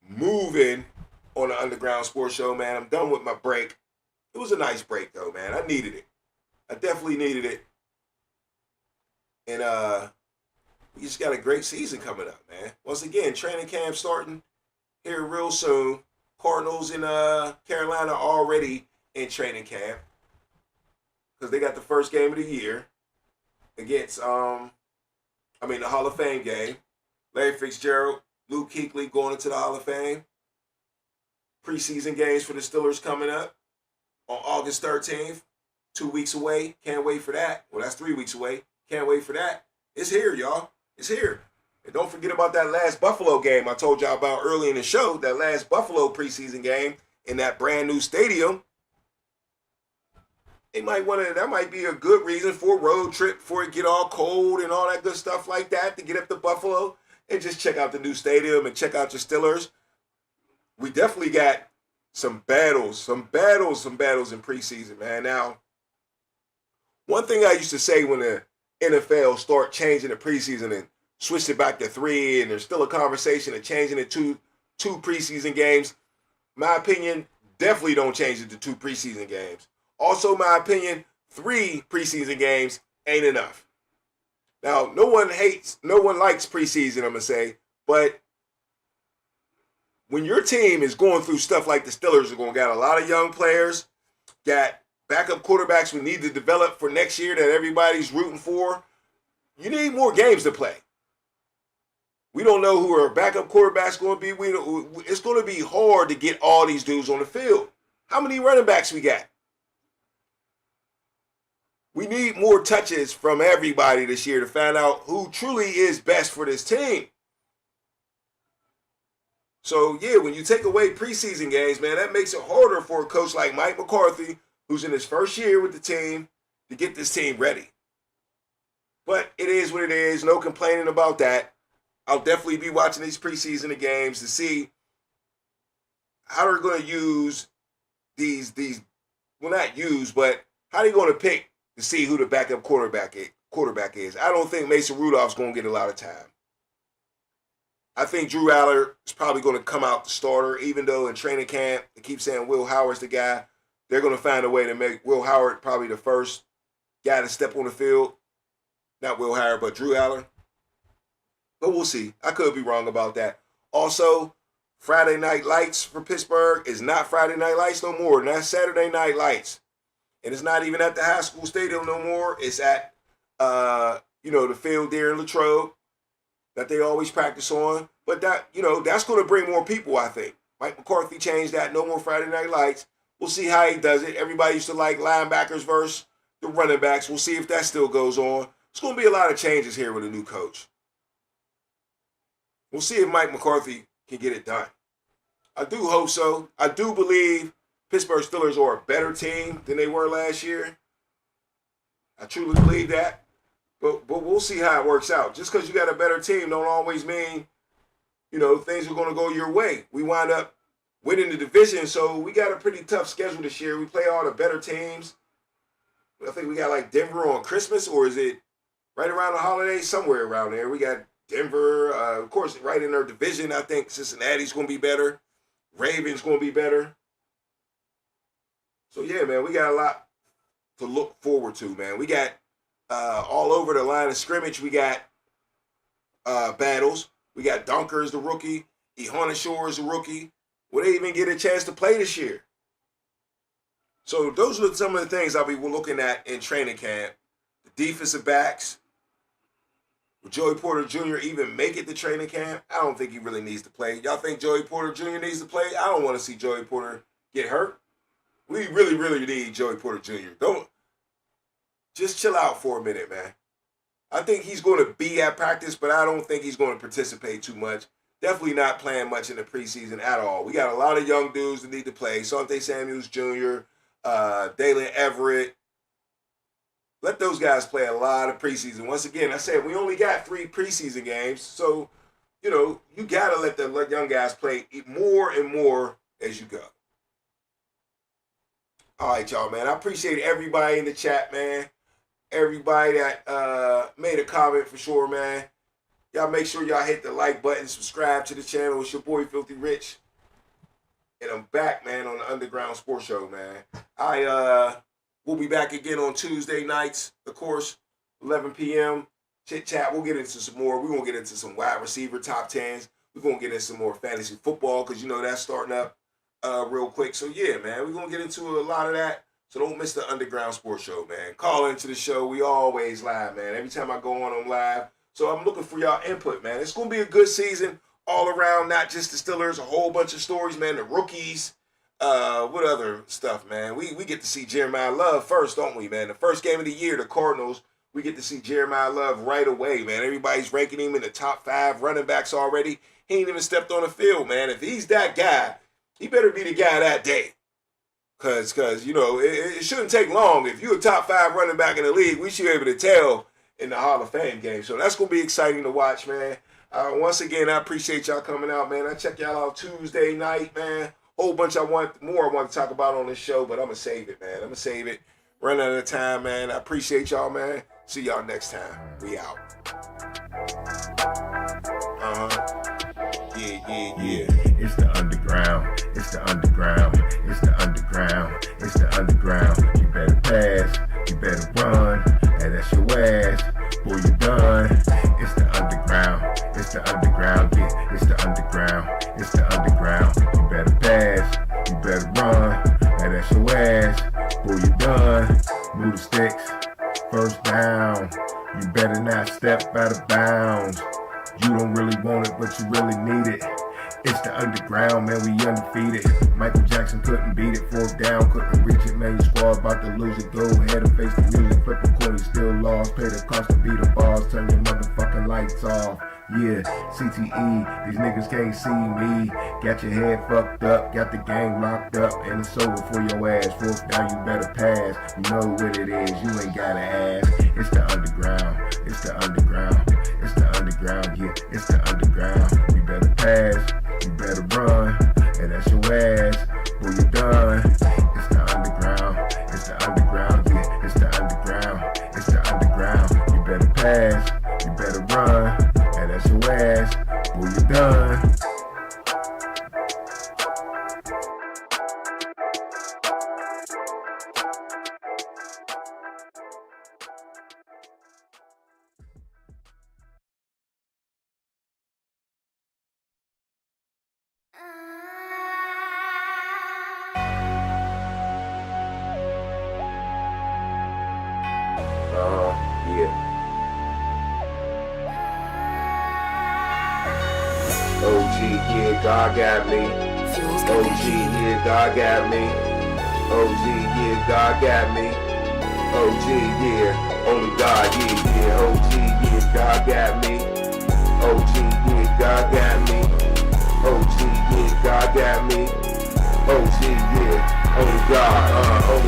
moving on the Underground Sports Show, man. I'm done with my break. It was a nice break, though, man. I needed it. I definitely needed it. And we just got a great season coming up, man. Once again, training camp starting here real soon. Cardinals in Carolina already in training camp because they got the first game of the year against, the Hall of Fame game. Larry Fitzgerald, Luke Kuechly going into the Hall of Fame. Preseason games for the Steelers coming up on August 13th. 2 weeks away. Can't wait for that. Well, that's 3 weeks away. Can't wait for that. It's here, y'all. It's here. And don't forget about that last Buffalo game I told y'all about early in the show. That last Buffalo preseason game in that brand new stadium. That might be a good reason for a road trip before it get all cold and all that good stuff like that to get up to Buffalo and just check out the new stadium and check out your Steelers. We definitely got some battles in preseason, man. Now, one thing I used to say when the NFL start changing the preseason and switched it back to 3, and there's still a conversation of changing it to 2 preseason games, my opinion, definitely don't change it to 2 preseason games. Also, my opinion, 3 preseason games ain't enough. Now, no one likes preseason, I'm going to say, but when your team is going through stuff like the Steelers are going to got a lot of young players, got backup quarterbacks we need to develop for next year that everybody's rooting for, you need more games to play. We don't know who our backup quarterback's going to be. It's going to be hard to get all these dudes on the field. How many running backs we got? We need more touches from everybody this year to find out who truly is best for this team. So, yeah, when you take away preseason games, man, that makes it harder for a coach like Mike McCarthy, who's in his first year with the team, to get this team ready. But it is what it is. No complaining about that. I'll definitely be watching these preseason games to see how they're going to use these not use, but how they're going to pick to see who the backup quarterback is. I don't think Mason Rudolph's going to get a lot of time. I think Drew Aller is probably going to come out the starter, even though in training camp they keep saying Will Howard's the guy. They're going to find a way to make Will Howard probably the first guy to step on the field. Not Will Howard, but Drew Aller. But we'll see. I could be wrong about that. Also, Friday Night Lights for Pittsburgh is not Friday Night Lights no more. That's Saturday Night Lights. And it's not even at the high school stadium no more. It's at, the field there in Latrobe that they always practice on. But that's going to bring more people, I think. Mike McCarthy changed that. No more Friday Night Lights. We'll see how he does it. Everybody used to like linebackers versus the running backs. We'll see if that still goes on. It's going to be a lot of changes here with a new coach. We'll see if Mike McCarthy can get it done. I do hope so. I do believe Pittsburgh Steelers are a better team than they were last year. I truly believe that. But we'll see how it works out. Just because you got a better team don't always mean, things are going to go your way. We wind up winning the division. So we got a pretty tough schedule this year. We play all the better teams. I think we got like Denver on Christmas, or is it right around the holidays? Somewhere around there. We got Denver, of course, right in their division. I think Cincinnati's going to be better. Ravens going to be better. So, yeah, man, we got a lot to look forward to, man. We got all over the line of scrimmage, we got battles. We got Dunker as the rookie. Ihonishore is the rookie. Will they even get a chance to play this year? So those are some of the things I'll be looking at in training camp. The defensive backs. Will Joey Porter Jr. even make it to training camp? I don't think he really needs to play. Y'all think Joey Porter Jr. needs to play? I don't want to see Joey Porter get hurt. We really, really need Joey Porter Jr. Just chill out for a minute, man. I think he's going to be at practice, but I don't think he's going to participate too much. Definitely not playing much in the preseason at all. We got a lot of young dudes that need to play. Asante Samuels Jr., Dalen Everett. Let those guys play a lot of preseason. Once again, I said we only got 3 preseason games. So, you got to let the young guys play more and more as you go. All right, y'all, man. I appreciate everybody in the chat, man. Everybody that made a comment for sure, man. Y'all make sure y'all hit the like button, subscribe to the channel. It's your boy, Filthy Rich. And I'm back, man, on the Underground Sports Show, man. We'll be back again on Tuesday nights, of course, 11 p.m. Chit chat. We'll get into some more. We're going to get into some wide receiver top 10s. We're going to get into some more fantasy football because, that's starting up real quick. So, yeah, man, we're going to get into a lot of that. So don't miss the Underground Sports Show, man. Call into the show. We always live, man. Every time I go on, I'm live. So I'm looking for y'all input, man. It's going to be a good season all around, not just the Steelers, a whole bunch of stories, man. The rookies, what other stuff, man? We get to see Jeremiah Love first, don't we, man? The first game of the year, the Cardinals, we get to see Jeremiah Love right away, man. Everybody's ranking him in the top 5 running backs already. He ain't even stepped on the field, man. If he's that guy, he better be the guy that day. Because it shouldn't take long. If you're a top 5 running back in the league, we should be able to tell in the Hall of Fame game. So that's going to be exciting to watch, man. Once again, I appreciate y'all coming out, man. I check y'all out Tuesday night, man. Whole bunch I want to talk about on this show, but I'm going to save it, man. I'm going to save it. Run out of time, man. I appreciate y'all, man. See y'all next time. We out. Yeah. It's the underground. It's the underground. It's the underground. It's the underground. You better pass. You better run. And that's your ass. Boy, you done. It's the underground. It's the underground. Yeah, it's the underground. It's the underground. You better pass. You better run. And that's your ass. Boy, you done. Move the sticks. First down. You better not step out of bounds. You don't really want it, but you really need it. It's the underground, man, we undefeated. Michael Jackson couldn't beat it. 4th down, couldn't reach it, man. Your squad about to lose it. Go ahead and face the music. Flip a coin, you still lost. Pay the cost to beat the bars. Turn your motherfucking lights off. Yeah, CTE, these niggas can't see me. Got your head fucked up, got the game locked up, and it's over for your ass. 4th down, you better pass. You know what it is, you ain't gotta ask. It's the underground, it's the underground, it's the underground, yeah, it's the underground. You better pass, you better run, and that's your ass. Boy, you done. It's the underground, it's the underground, yeah, it's the underground, it's the underground. You better pass, you better run. And that's your ass, boy, you done. Yeah. OG, yeah, God got me. OG, yeah, God got me. OG, yeah, God got me. OG, yeah, only God, yeah. OG, yeah, God got me. OG, yeah, God got me. OG, yeah, God got me. OG, yeah. Only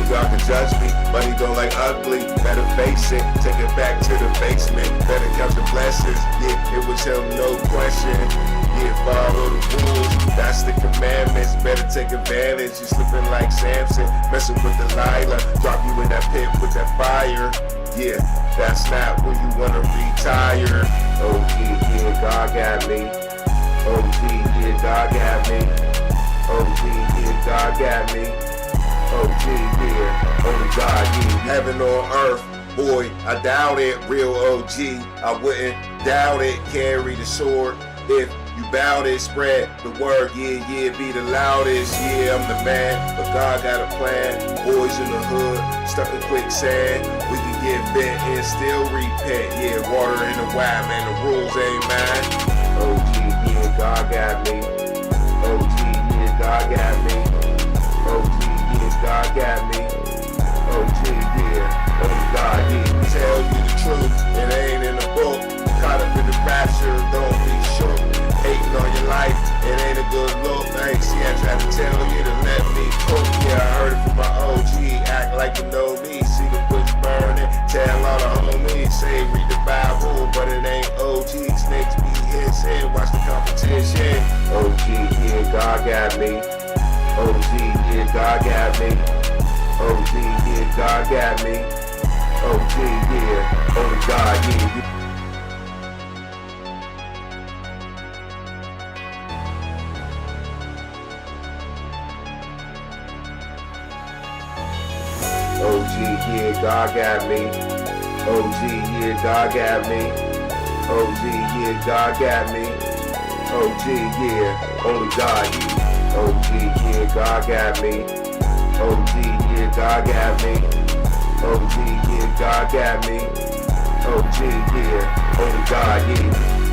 God can judge me, but he don't like ugly. Better face it, take it back to the basement. Better count the blessings, yeah, it was him, no question. Yeah, follow the rules, that's the commandments. Better take advantage, you slipping like Samson, messing with Delilah, drop you in that pit with that fire. Yeah, that's not when you wanna retire. Oh yeah, God got me. Oh yeah, God got me. Oh yeah, God got me. Oh yeah, only God, yeah. Heaven on earth, boy, I doubt it. Real OG, I wouldn't doubt it. Carry the sword if you bout it. Spread the word, yeah, be the loudest. Yeah, I'm the man, but God got a plan. Boys in the hood, stuck in quicksand. We can get bent and still repent. Yeah, water in the wine, man, the rules ain't mine. OG, yeah, God got me. OG, yeah, God got me. OG, yeah, God got me. OG, yeah, only God, yeah. Tell you the truth, it ain't in the book. Caught up in the rapture, don't be shook. Hating on your life, it ain't a good look. Hey, see, I tried to tell you to let me cook. Yeah, I heard it from my OG. Act like you know me. See the bush burning. Tell all the homies. Say read the Bible, but it ain't OG. Snakes be hissing. Watch the competition. OG, yeah, God got me. OG, yeah, God got me. OG, yeah, God got me. OG, yeah, only God, yeah. OG, yeah, God got me. OG, yeah, God got me. OG, yeah, God got me. OG, yeah, only God, yeah. OG, yeah, God got me. OG, yeah, God got me. OG, yeah, God got me. OG, yeah, only God, yeah.